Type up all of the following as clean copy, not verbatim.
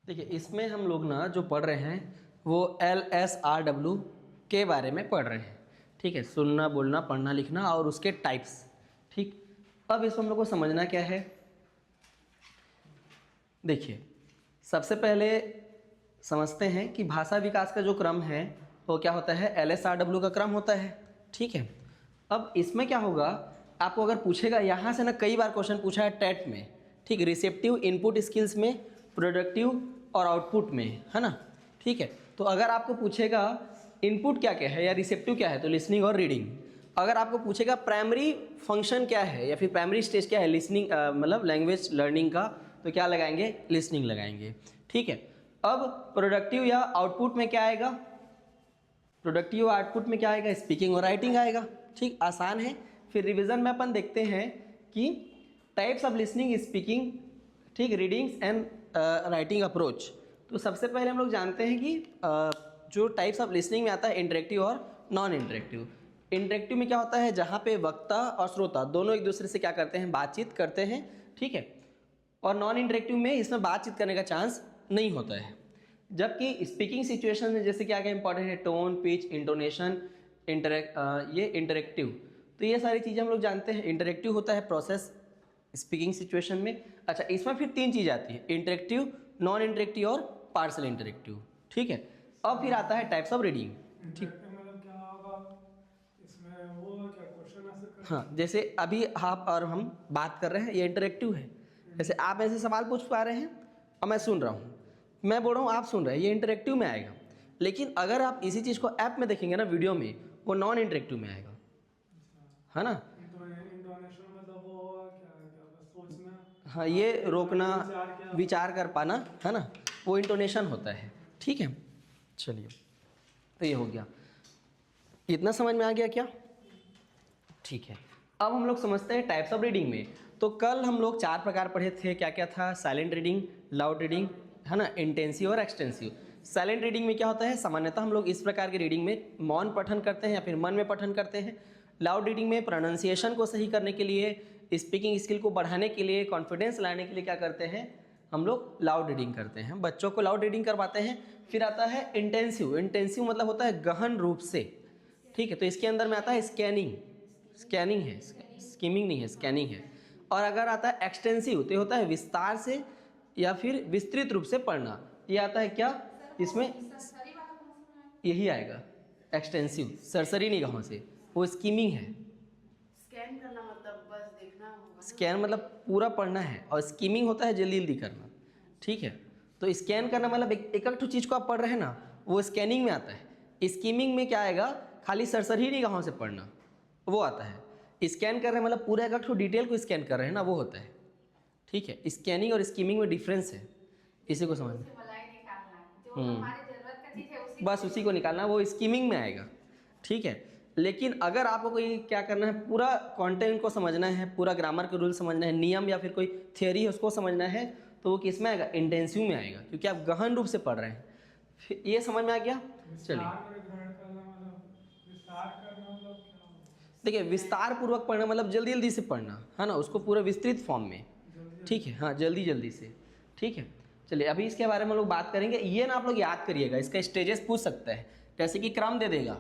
देखिए इसमें हम लोग ना जो पढ़ रहे हैं वो LSRW के बारे में पढ़ रहे हैं। ठीक है, सुनना, बोलना, पढ़ना, लिखना और उसके टाइप्स। ठीक, अब इसमें हम लोग को समझना क्या है। देखिए सबसे पहले समझते हैं कि भाषा विकास का जो क्रम है वो क्या होता है, LSRW का क्रम होता है। ठीक है, अब इसमें क्या होगा, आपको अगर पूछेगा यहाँ से ना, कई बार क्वेश्चन पूछा है टेट में। ठीक, रिसेप्टिव इनपुट स्किल्स में, प्रोडक्टिव और आउटपुट में, है ना। ठीक है, तो अगर आपको पूछेगा इनपुट क्या क्या है या रिसेप्टिव क्या है, तो लिसनिंग और रीडिंग। अगर आपको पूछेगा प्राइमरी फंक्शन क्या है या फिर प्राइमरी स्टेज क्या है लिसनिंग मतलब लैंग्वेज लर्निंग का, तो क्या लगाएंगे, लिसनिंग लगाएंगे। ठीक है, अब प्रोडक्टिव या आउटपुट में क्या आएगा, प्रोडक्टिव आउटपुट में क्या आएगा, स्पीकिंग और राइटिंग आएगा। ठीक, आसान है। फिर रिवीजन में अपन देखते हैं कि टाइप्स ऑफ लिसनिंग, स्पीकिंग, ठीक, रीडिंग्स एंड राइटिंग अप्रोच। तो सबसे पहले हम लोग जानते हैं कि जो टाइप्स ऑफ लिसनिंग में आता है इंटरेक्टिव और नॉन इंटरेक्टिव। इंटरेक्टिव में क्या होता है, जहाँ पे वक्ता और श्रोता दोनों एक दूसरे से क्या करते हैं, बातचीत करते हैं। ठीक है, और नॉन इंटरेक्टिव में इसमें बातचीत करने का चांस नहीं होता है। जबकि स्पीकिंग सिचुएशन में जैसे क्या क्या इंपॉर्टेंट है, टोन, पिच, इंटोनेशन, ये इंटरेक्टिव। तो ये सारी चीज़ें हम लोग जानते हैं। इंटरेक्टिव होता है प्रोसेस स्पीकिंग सिचुएशन में। अच्छा, इसमें फिर तीन चीज़ आती है, इंटरेक्टिव, नॉन इंटरेक्टिव और पार्सल इंटरेक्टिव। ठीक है, अब फिर आता है टाइप्स ऑफ रीडिंग। ठीक, मतलब क्या होगा इसमें, वो क्या क्वेश्चन आंसर कर, हाँ, जैसे अभी आप और हम बात कर रहे हैं, ये इंटरेक्टिव है। जैसे आप ऐसे सवाल पूछ पा रहे हैं और मैं सुन रहा हूँ, मैं बोल रहा हूँ, आप सुन रहे हैं, ये इंटरेक्टिव में आएगा। लेकिन अगर आप इसी चीज़ को ऐप में देखेंगे ना, वीडियो में, वो नॉन इंटरेक्टिव में आएगा, है ना। इंटोनेशन मतलब वो क्या क्या बस सोचना, हाँ, ये रोकना, विचार विचार कर पाना, है ना, वो इंटोनेशन होता है। ठीक है, चलिए, तो ये हो गया। इतना समझ में आ गया क्या? ठीक है, अब हम लोग समझते हैं टाइप्स ऑफ रीडिंग में। तो कल हम लोग 4 प्रकार पढ़े थे, क्या क्या था, साइलेंट रीडिंग, लाउड रीडिंग, है ना, इंटेंसिव और एक्सटेंसिव। साइलेंट रीडिंग में क्या होता है, सामान्यतः हम लोग इस प्रकार की रीडिंग में मौन पठन करते हैं या फिर मन में पठन करते हैं। लाउड रीडिंग में प्रोनाउंसिएशन को सही करने के लिए, स्पीकिंग स्किल को बढ़ाने के लिए, कॉन्फिडेंस लाने के लिए क्या करते हैं, हम लोग लाउड रीडिंग करते हैं, बच्चों को लाउड रीडिंग करवाते हैं। फिर आता है इंटेंसिव। इंटेंसिव मतलब होता है गहन रूप से। ठीक है, तो इसके अंदर में आता है स्कैनिंग, स्कैनिंग है, स्कीमिंग नहीं है, स्कैनिंग है। और अगर आता है एक्सटेंसिव, तो होता है विस्तार से या फिर विस्तृत रूप से पढ़ना। ये आता है क्या, इसमें यही आएगा एक्सटेंसिव, सरसरी निगाहों से, वो स्कीमिंग है। स्कैन करना मतलब बस देखना होगा, स्कैन मतलब पूरा पढ़ना है, और स्कीमिंग होता है जल्दी जल्दी करना। ठीक है, तो स्कैन करना मतलब एक चीज़ को आप पढ़ रहे हैं ना, वो स्कैनिंग में आता है। स्कीमिंग में क्या आएगा, खाली सरसरी निगाहों से पढ़ना, वो आता है। स्कैन कर रहे हैं मतलब पूरा एक डिटेल को स्कैन कर रहे हैं ना, वो होता है। ठीक है, स्कैनिंग और स्कीमिंग में डिफरेंस है, इसी को समझना। मलाई निकालना, जो हमारे जरूरत का चीज है बस उसी को निकालना, वो स्कीमिंग में आएगा। ठीक है, लेकिन अगर आपको कोई क्या करना है, पूरा कंटेंट को समझना है, पूरा ग्रामर के रूल समझना है, नियम या फिर कोई थियोरी है उसको समझना है, तो वो किस में आएगा, इंटेंसिव में आएगा, क्योंकि आप गहन रूप से पढ़ रहे हैं। फिर ये समझ में आ गया। चलिए, देखिए विस्तार पूर्वक पढ़ना मतलब जल्दी जल्दी से पढ़ना, है ना, उसको पूरा विस्तृत फॉर्म में। ठीक है, हाँ, जल्दी जल्दी से। ठीक है, चलिए अभी इसके बारे में हम लोग बात करेंगे। ये ना आप लोग याद करिएगा, इसका स्टेजेस पूछ सकता है, जैसे कि क्रम दे देगा,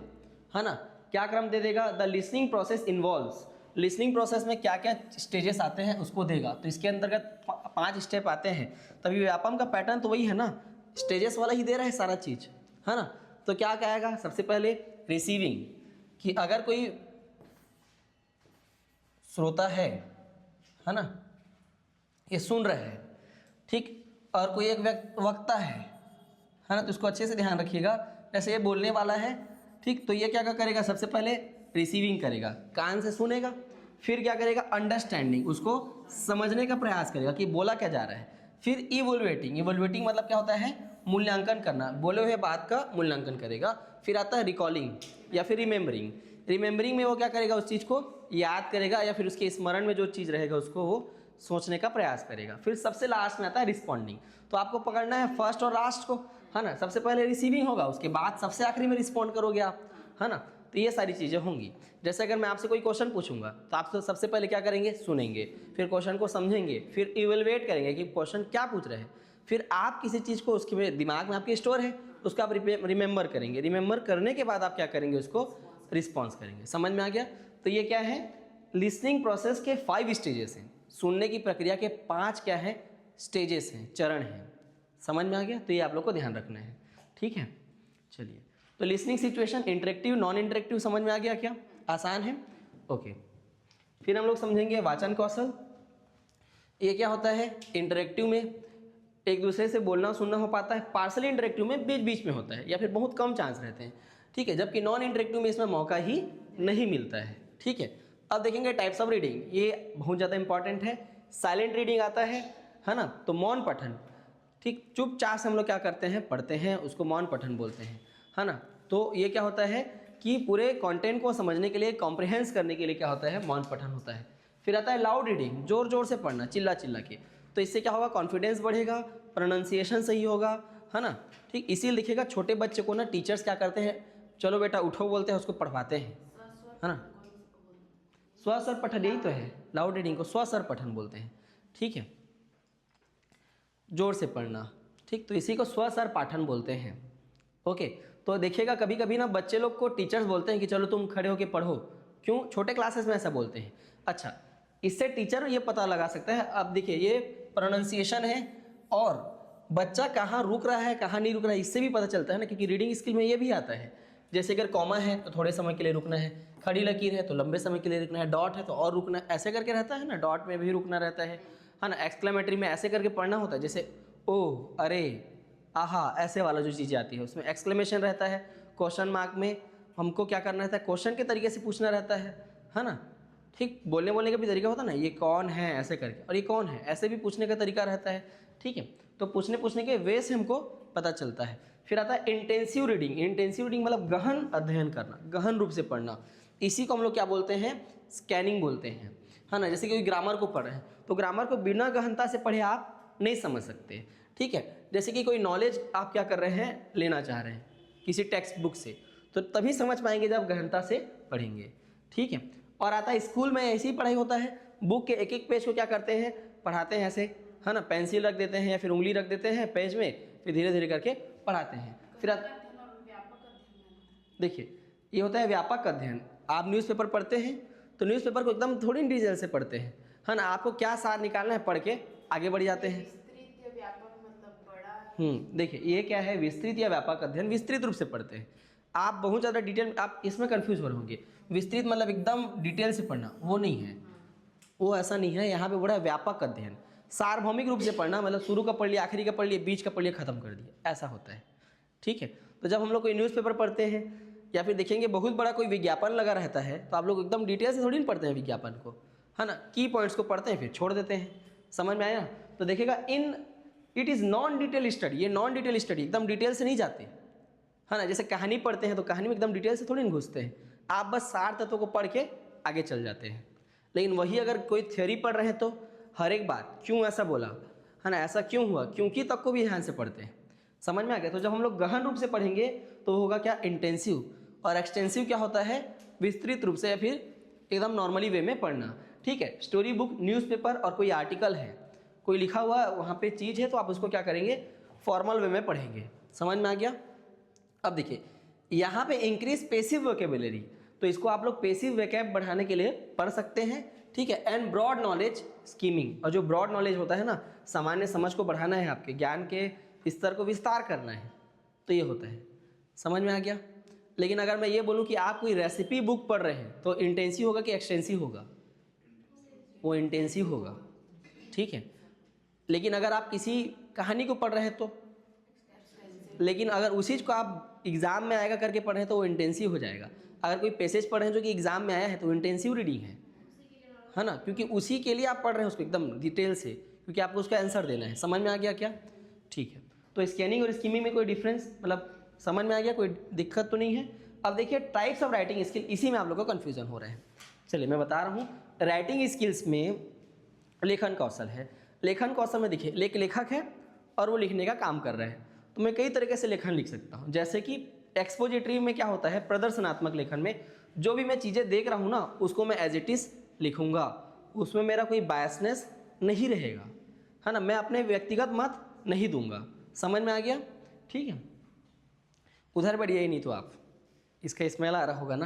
है ना। क्या क्रम दे देगा, the listening process involves, listening process में क्या क्या स्टेजेस आते हैं उसको देगा। तो इसके अंतर्गत 5 स्टेप आते हैं। तभी व्यापम का पैटर्न तो वही है ना, स्टेजेस वाला ही दे रहा है सारा चीज़, है ना। तो क्या कहेगा, सबसे पहले रिसीविंग, कि अगर कोई श्रोता है ना, ये सुन रहे हैं, ठीक, और कोई एक वक्ता है ना, तो इसको अच्छे से ध्यान रखिएगा। जैसे ये बोलने वाला है, ठीक, तो ये क्या करेगा, सबसे पहले रिसीविंग करेगा, कान से सुनेगा। फिर क्या करेगा, अंडरस्टैंडिंग, उसको समझने का प्रयास करेगा कि बोला क्या जा रहा है। फिर इवोल्युएटिंग, इवोल्युएटिंग मतलब क्या होता है, मूल्यांकन करना, बोले हुए बात का मूल्यांकन करेगा। फिर आता है रिकॉलिंग या फिर रिमेंबरिंग। रिमेंबरिंग में वो क्या करेगा, उस चीज़ को याद करेगा या फिर उसके स्मरण में जो चीज़ रहेगा उसको वो सोचने का प्रयास करेगा। फिर सबसे लास्ट में आता है रिस्पॉन्डिंग। तो आपको पकड़ना है फर्स्ट और लास्ट को, है ना। सबसे पहले रिसीविंग होगा, उसके बाद सबसे आखिरी में रिस्पॉन्ड करोगे आप, है ना। तो ये सारी चीज़ें होंगी। जैसे अगर मैं आपसे कोई क्वेश्चन पूछूंगा तो आप सबसे पहले क्या करेंगे, सुनेंगे, फिर क्वेश्चन को समझेंगे, फिर इवेलुएट करेंगे कि क्वेश्चन क्या पूछ रहे हैं, फिर आप किसी चीज़ को उसके दिमाग में आपके स्टोर है, उसको आप रिमेंबर करेंगे, रिमेंबर करने के बाद आप क्या करेंगे, उसको रिस्पॉन्स करेंगे। समझ में आ गया? तो ये क्या है, लिसनिंग प्रोसेस के 5 स्टेजेस हैं, सुनने की प्रक्रिया के 5 क्या है, स्टेजेस हैं, चरण हैं। समझ में आ गया? तो ये आप लोग को ध्यान रखना है, ठीक है। चलिए, तो listening situation interactive non interactive समझ में आ गया क्या? आसान है, ओके। फिर हम लोग समझेंगे वाचन कौशल। ये क्या होता है, इंटरेक्टिव में एक दूसरे से बोलना सुनना हो पाता है, पार्सली इंटरेक्टिव में बीच बीच में होता है या फिर बहुत कम चांस रहते हैं, ठीक है। जबकि नॉन इंटरेक्टिव में इसमें मौका ही नहीं मिलता है, ठीक है। अब देखेंगे टाइप्स ऑफ रीडिंग, ये बहुत ज़्यादा इंपॉर्टेंट है। साइलेंट रीडिंग आता है ना, तो मौन पठन, ठीक, चुपचाप से हम लोग क्या करते हैं, पढ़ते हैं, उसको मौन पठन बोलते हैं, है ना। तो ये क्या होता है कि पूरे कंटेंट को समझने के लिए, कॉम्प्रिहेंस करने के लिए क्या होता है, मौन पठन होता है। फिर आता है लाउड रीडिंग, जोर जोर से पढ़ना, चिल्ला चिल्ला के, तो इससे क्या होगा, कॉन्फिडेंस बढ़ेगा, प्रोनाउंसिएशन सही होगा, है ना, ठीक। इसीलिए लिखेगा छोटे बच्चे को ना टीचर्स क्या करते हैं, चलो बेटा उठो बोलते हैं, उसको पढ़वाते हैं, है ना। स्वस्वर पठन यही तो है, लाउड रीडिंग को स्वस्वर पठन बोलते हैं, ठीक है, जोर से पढ़ना, ठीक। तो इसी को स्वस्वर पाठन बोलते हैं, ओके। तो देखिएगा कभी कभी ना बच्चे लोग को टीचर्स बोलते हैं कि चलो तुम खड़े होके पढ़ो, क्यों, छोटे क्लासेस में ऐसा बोलते हैं। अच्छा, इससे टीचर ये पता लगा सकता है, अब देखिए ये प्रोनाउंसिएशन है और बच्चा कहाँ रुक रहा है कहाँ नहीं रुक रहा है, इससे भी पता चलता है ना, क्योंकि रीडिंग स्किल में ये भी आता है। जैसे अगर कॉमा है तो थोड़े समय के लिए रुकना है, खड़ी लकीर है तो लंबे समय के लिए रुकना है, डॉट है तो और रुकना है, ऐसे करके रहता है ना, डॉट में भी रुकना रहता है ना। एक्सक्लेमेटरी में ऐसे करके पढ़ना होता है, जैसे ओ, अरे, आहा, ऐसे वाला जो चीज़ें आती है उसमें एक्सक्लेमेशन रहता है। क्वेश्चन मार्क में हमको क्या करना रहता है, क्वेश्चन के तरीके से पूछना रहता है ना, ठीक। बोलने का भी तरीका होता है ना, ये कौन है ऐसे करके, और ये कौन है ऐसे भी पूछने का तरीका रहता है, ठीक है। तो पूछने के वे से हमको पता चलता है। फिर आता है इंटेंसिव रीडिंग। इंटेंसिव रीडिंग मतलब गहन अध्ययन करना, गहन रूप से पढ़ना, इसी को हम लोग क्या बोलते हैं, स्कैनिंग बोलते हैं, है ना। जैसे कि ग्रामर को पढ़ रहे हैं तो ग्रामर को बिना गहनता से पढ़े आप नहीं समझ सकते, ठीक है। जैसे कि कोई नॉलेज आप क्या कर रहे हैं, लेना चाह रहे हैं किसी टेक्स्ट बुक से, तो तभी समझ पाएंगे जब गहनता से पढ़ेंगे, ठीक है। और आता है स्कूल में ऐसी ही पढ़ाई होता है, बुक के एक एक पेज को क्या करते हैं, पढ़ाते हैं ऐसे, है ना, पेंसिल रख देते हैं या फिर उंगली रख देते हैं पेज में, फिर धीरे धीरे करके पढ़ाते हैं। फिर देखिए ये होता है व्यापक अध्ययन। आप न्यूज़पेपर पढ़ते हैं तो न्यूज़पेपर को एकदम थोड़ी डिटेल से पढ़ते हैं, है ना, आपको क्या सार निकालना है पढ़ के आगे बढ़ जाते हैं। विस्तृत या व्यापक मतलब बड़ा। देखिए ये क्या है, विस्तृत या व्यापक अध्ययन, विस्तृत रूप से पढ़ते हैं आप, बहुत ज़्यादा डिटेल, आप इसमें कंफ्यूज हो रहे होंगे। विस्तृत मतलब एकदम डिटेल से पढ़ना, वो नहीं है, वो ऐसा नहीं है। यहाँ पे बड़ा व्यापक अध्ययन, सार्वभौमिक रूप से पढ़ना, मतलब शुरू का पढ़ लिया, आखिरी का पढ़ लिया, बीच का पढ़ लिया, खत्म कर दिया, ऐसा होता है, ठीक है। तो जब हम लोग कोई न्यूज़पेपर पढ़ते हैं या फिर देखेंगे बहुत बड़ा कोई विज्ञापन लगा रहता है, तो आप लोग एकदम डिटेल से थोड़ी ना पढ़ते हैं विज्ञापन को, है ना, की पॉइंट्स को पढ़ते हैं फिर छोड़ देते हैं। समझ में आया? तो देखिएगा it is non detail study, ये नॉन डिटेल स्टडी, एकदम डिटेल से नहीं जाते, है ना। जैसे कहानी पढ़ते हैं तो कहानी में एकदम डिटेल से थोड़ी ना घुसते हैं, आप बस सार तत्वों को पढ़ के आगे चल जाते हैं। लेकिन वही अगर कोई थ्योरी पढ़ रहे हैं तो हर एक बात, क्यों ऐसा बोला, है ना, ऐसा क्यों हुआ, क्योंकि तक को भी ध्यान से पढ़ते हैं। समझ में आ गया? तो जब हम लोग गहन रूप से पढ़ेंगे तो होगा क्या, इंटेंसिव, और एक्सटेंसिव क्या होता है, विस्तृत रूप से या फिर एकदम नॉर्मली वे में पढ़ना, ठीक है। स्टोरी बुक, न्यूज़पेपर और कोई आर्टिकल है, कोई लिखा हुआ वहाँ पे चीज़ है, तो आप उसको क्या करेंगे, फॉर्मल वे में पढ़ेंगे। समझ में आ गया? अब देखिए यहाँ पे इंक्रीज पेसिव वोकेबुलरी, तो इसको आप लोग पेसिव वोकैब बढ़ाने के लिए पढ़ सकते हैं, ठीक है। एंड ब्रॉड नॉलेज स्कीमिंग, और जो ब्रॉड नॉलेज होता है ना, सामान्य समझ को बढ़ाना है, आपके ज्ञान के स्तर को विस्तार करना है, तो ये होता है। समझ में आ गया? लेकिन अगर मैं ये बोलूँ कि आप कोई रेसिपी बुक पढ़ रहे हैं तो इंटेंसिव होगा कि एक्सटेंसिव होगा, वो इंटेंसिव होगा, ठीक है। लेकिन अगर आप किसी कहानी को पढ़ रहे हैं तो, लेकिन अगर उसी को आप एग्ज़ाम में आएगा करके पढ़ रहे हैं तो वो इंटेंसिव हो जाएगा। अगर कोई पैसेज पढ़ रहे हैं जो कि एग्ज़ाम में आया है तो इंटेंसिव रीडिंग है ना, क्योंकि उसी के लिए आप पढ़ रहे हैं उसको एकदम डिटेल से, क्योंकि आपको उसका आंसर देना है। समझ में आ गया क्या? ठीक है। तो स्कैनिंग और स्कीमिंग में कोई डिफरेंस, मतलब समझ में आ गया, कोई दिक्कत तो नहीं है। अब देखिए टाइप्स ऑफ राइटिंग स्किल, इसी में आप लोगों को कन्फ्यूजन हो रहा है। चलिए मैं बता रहा हूँ, राइटिंग स्किल्स में लेखन कौशल है। लेखन कौशल में देखिए एक लेखक है और वो लिखने का काम कर रहा है, तो मैं कई तरीके से लेखन लिख सकता हूँ। जैसे कि एक्सपोजिटरी में क्या होता है, प्रदर्शनात्मक लेखन में जो भी मैं चीज़ें देख रहा हूँ ना, उसको मैं एज इट इज़ लिखूँगा, उसमें मेरा कोई बायसनेस नहीं रहेगा, है ना, मैं अपने व्यक्तिगत मत नहीं दूंगा। समझ में आ गया? ठीक है, उधर बढ़िए ही नहीं तो आप, इसका स्मेल आ रहा होगा ना,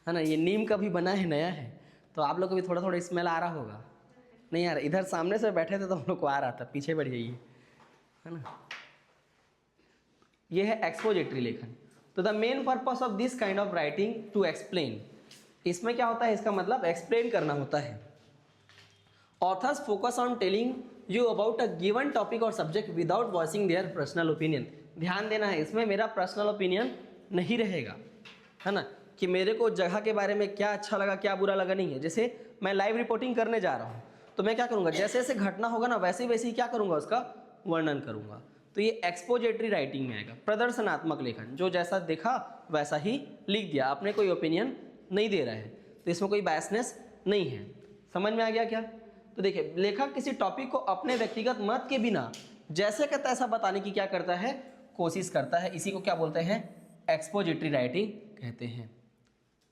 है ना, ये नीम का भी बना है, नया है, तो आप लोग को भी थोड़ा थोड़ा स्मेल आ रहा होगा। नहीं यार, इधर सामने से बैठे थे तो हम लोग को आ रहा था, पीछे बढ़ जाइए, है ना। ये है एक्सपोजिटरी लेखन। तो the main purpose of this kind of writing to explain, इसमें क्या होता है, इसका मतलब एक्सप्लेन करना होता है। Authors focus on telling you about a given topic और subject without voicing their personal opinion. ध्यान देना है, इसमें मेरा पर्सनल ओपिनियन नहीं रहेगा, है ना, कि मेरे को जगह के बारे में क्या अच्छा लगा क्या बुरा लगा, नहीं है। जैसे मैं लाइव रिपोर्टिंग करने जा रहा हूँ तो मैं क्या करूँगा, जैसे जैसे घटना होगा ना वैसे ही क्या करूँगा, उसका वर्णन करूँगा। तो ये एक्सपोजिटरी राइटिंग में आएगा। प्रदर्शनात्मक लेखन, जो जैसा देखा वैसा ही लिख दिया, आपने कोई ओपिनियन नहीं दे रहा है, तो इसमें कोई बायसनेस नहीं है। समझ में आ गया क्या? तो देखिए, लेखक किसी टॉपिक को अपने व्यक्तिगत मत के बिना जैसे का तैसा बताने की क्या करता है, कोशिश करता है। इसी को क्या बोलते हैं, एक्सपोजिटरी राइटिंग कहते हैं।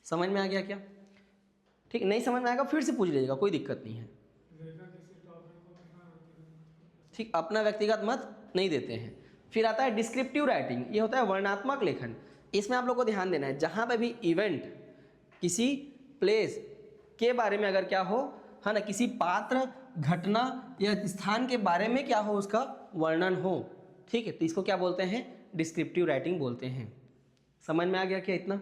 समझ में आ गया क्या? ठीक, नहीं समझ में आएगा फिर से पूछ लीजिएगा, कोई दिक्कत नहीं है। ठीक, अपना व्यक्तिगत मत नहीं देते हैं। फिर आता है डिस्क्रिप्टिव राइटिंग, ये होता है वर्णनात्मक लेखन। इसमें आप लोग को ध्यान देना है, जहाँ पे भी इवेंट, किसी प्लेस के बारे में अगर क्या हो, है ना, किसी पात्र, घटना या स्थान के बारे में क्या हो, उसका वर्णन हो, ठीक है, तो इसको क्या बोलते हैं, डिस्क्रिप्टिव राइटिंग बोलते हैं। समझ में आ गया क्या इतना?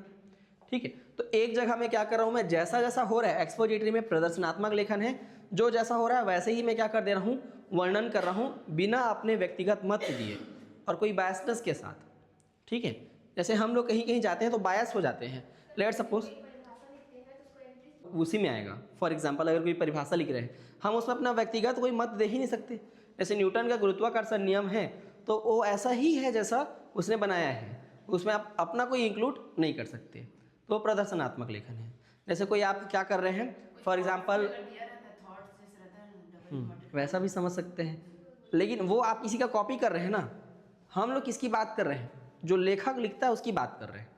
ठीक है, तो एक जगह में क्या कर रहा हूँ मैं, जैसा जैसा हो रहा है, एक्सपोजिटरी में प्रदर्शनात्मक लेखन है, जो जैसा हो रहा है वैसे ही मैं क्या कर दे रहा हूँ, वर्णन कर रहा हूँ, बिना अपने व्यक्तिगत मत दिए और कोई बायसनेस के साथ। ठीक है, जैसे हम लोग कहीं कहीं जाते हैं तो बायस हो जाते हैं, लेट सपोज उसी में आएगा। फॉर एग्जाम्पल, अगर कोई परिभाषा लिख रहे हैं, हम उसमें अपना व्यक्तिगत कोई मत दे ही नहीं सकते। जैसे न्यूटन का गुरुत्वाकर्षण नियम है, तो वो ऐसा ही है जैसा उसने बनाया है, उसमें आप अपना कोई इंक्लूड नहीं कर सकते, तो प्रदर्शनात्मक लेखन है। जैसे कोई आप क्या कर रहे हैं, फॉर एग्जाम्पल, वैसा भी समझ सकते हैं, लेकिन वो आप किसी का कॉपी कर रहे हैं ना, हम लोग किसकी बात कर रहे हैं, जो लेखक लिखता है उसकी बात कर रहे हैं।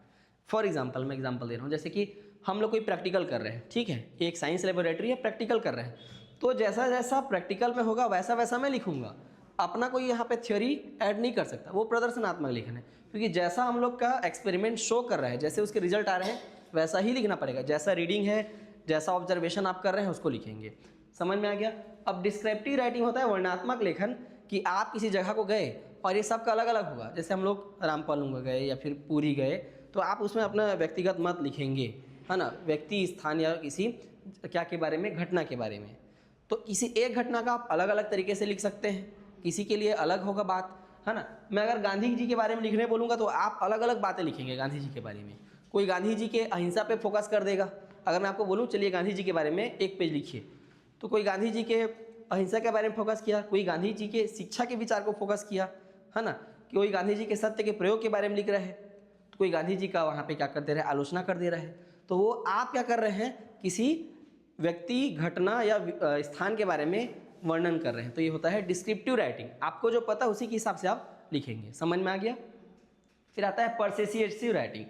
फॉर एग्जाम्पल, मैं एग्जाम्पल दे रहा हूँ, जैसे कि हम लोग कोई प्रैक्टिकल कर रहे हैं, ठीक है, एक साइंस लेबोरेटरी है, प्रैक्टिकल कर रहे हैं, तो जैसा जैसा प्रैक्टिकल में होगा वैसा वैसा मैं लिखूंगा, अपना कोई यहाँ पे थ्योरी ऐड नहीं कर सकता, वो प्रदर्शनात्मक लेखन है। क्योंकि जैसा हम लोग का एक्सपेरिमेंट शो कर रहा है, जैसे उसके रिजल्ट आ रहे हैं वैसा ही लिखना पड़ेगा, जैसा रीडिंग है, जैसा ऑब्जर्वेशन आप कर रहे हैं उसको लिखेंगे। समझ में आ गया? अब डिस्क्रिप्टिव राइटिंग होता है वर्णनात्मक लेखन, कि आप किसी जगह को गए और ये सबका अलग अलग होगा। जैसे हम लोग रामपालुंगा गए या फिर पूरी गए, तो आप उसमें अपना व्यक्तिगत मत लिखेंगे, है ना, व्यक्ति, स्थान या किसी क्या के बारे में, घटना के बारे में। तो किसी एक घटना का आप अलग अलग तरीके से लिख सकते हैं, किसी के लिए अलग होगा बात, है ना। मैं अगर गांधी जी के बारे में लिखने बोलूँगा तो आप अलग अलग बातें लिखेंगे गांधी जी के बारे में। कोई गांधी जी के अहिंसा पे फोकस कर देगा, अगर मैं आपको बोलूँ चलिए गांधी जी के बारे में एक पेज लिखिए, तो कोई गांधी जी के अहिंसा के बारे में फोकस किया, कोई गांधी जी के शिक्षा के विचार को फोकस किया, है ना, कोई गांधी जी के सत्य के प्रयोग के बारे में लिख रहा है, तो कोई गांधी जी का वहाँ पे क्या कर दे रहा है, आलोचना कर दे रहा है। तो वो आप क्या कर रहे हैं, किसी व्यक्ति, घटना या स्थान के बारे में वर्णन कर रहे हैं, तो ये होता है डिस्क्रिप्टिव राइटिंग। आपको जो पता उसी के हिसाब से आप लिखेंगे। समझ में आ गया? फिर आता है परसेसिव राइटिंग।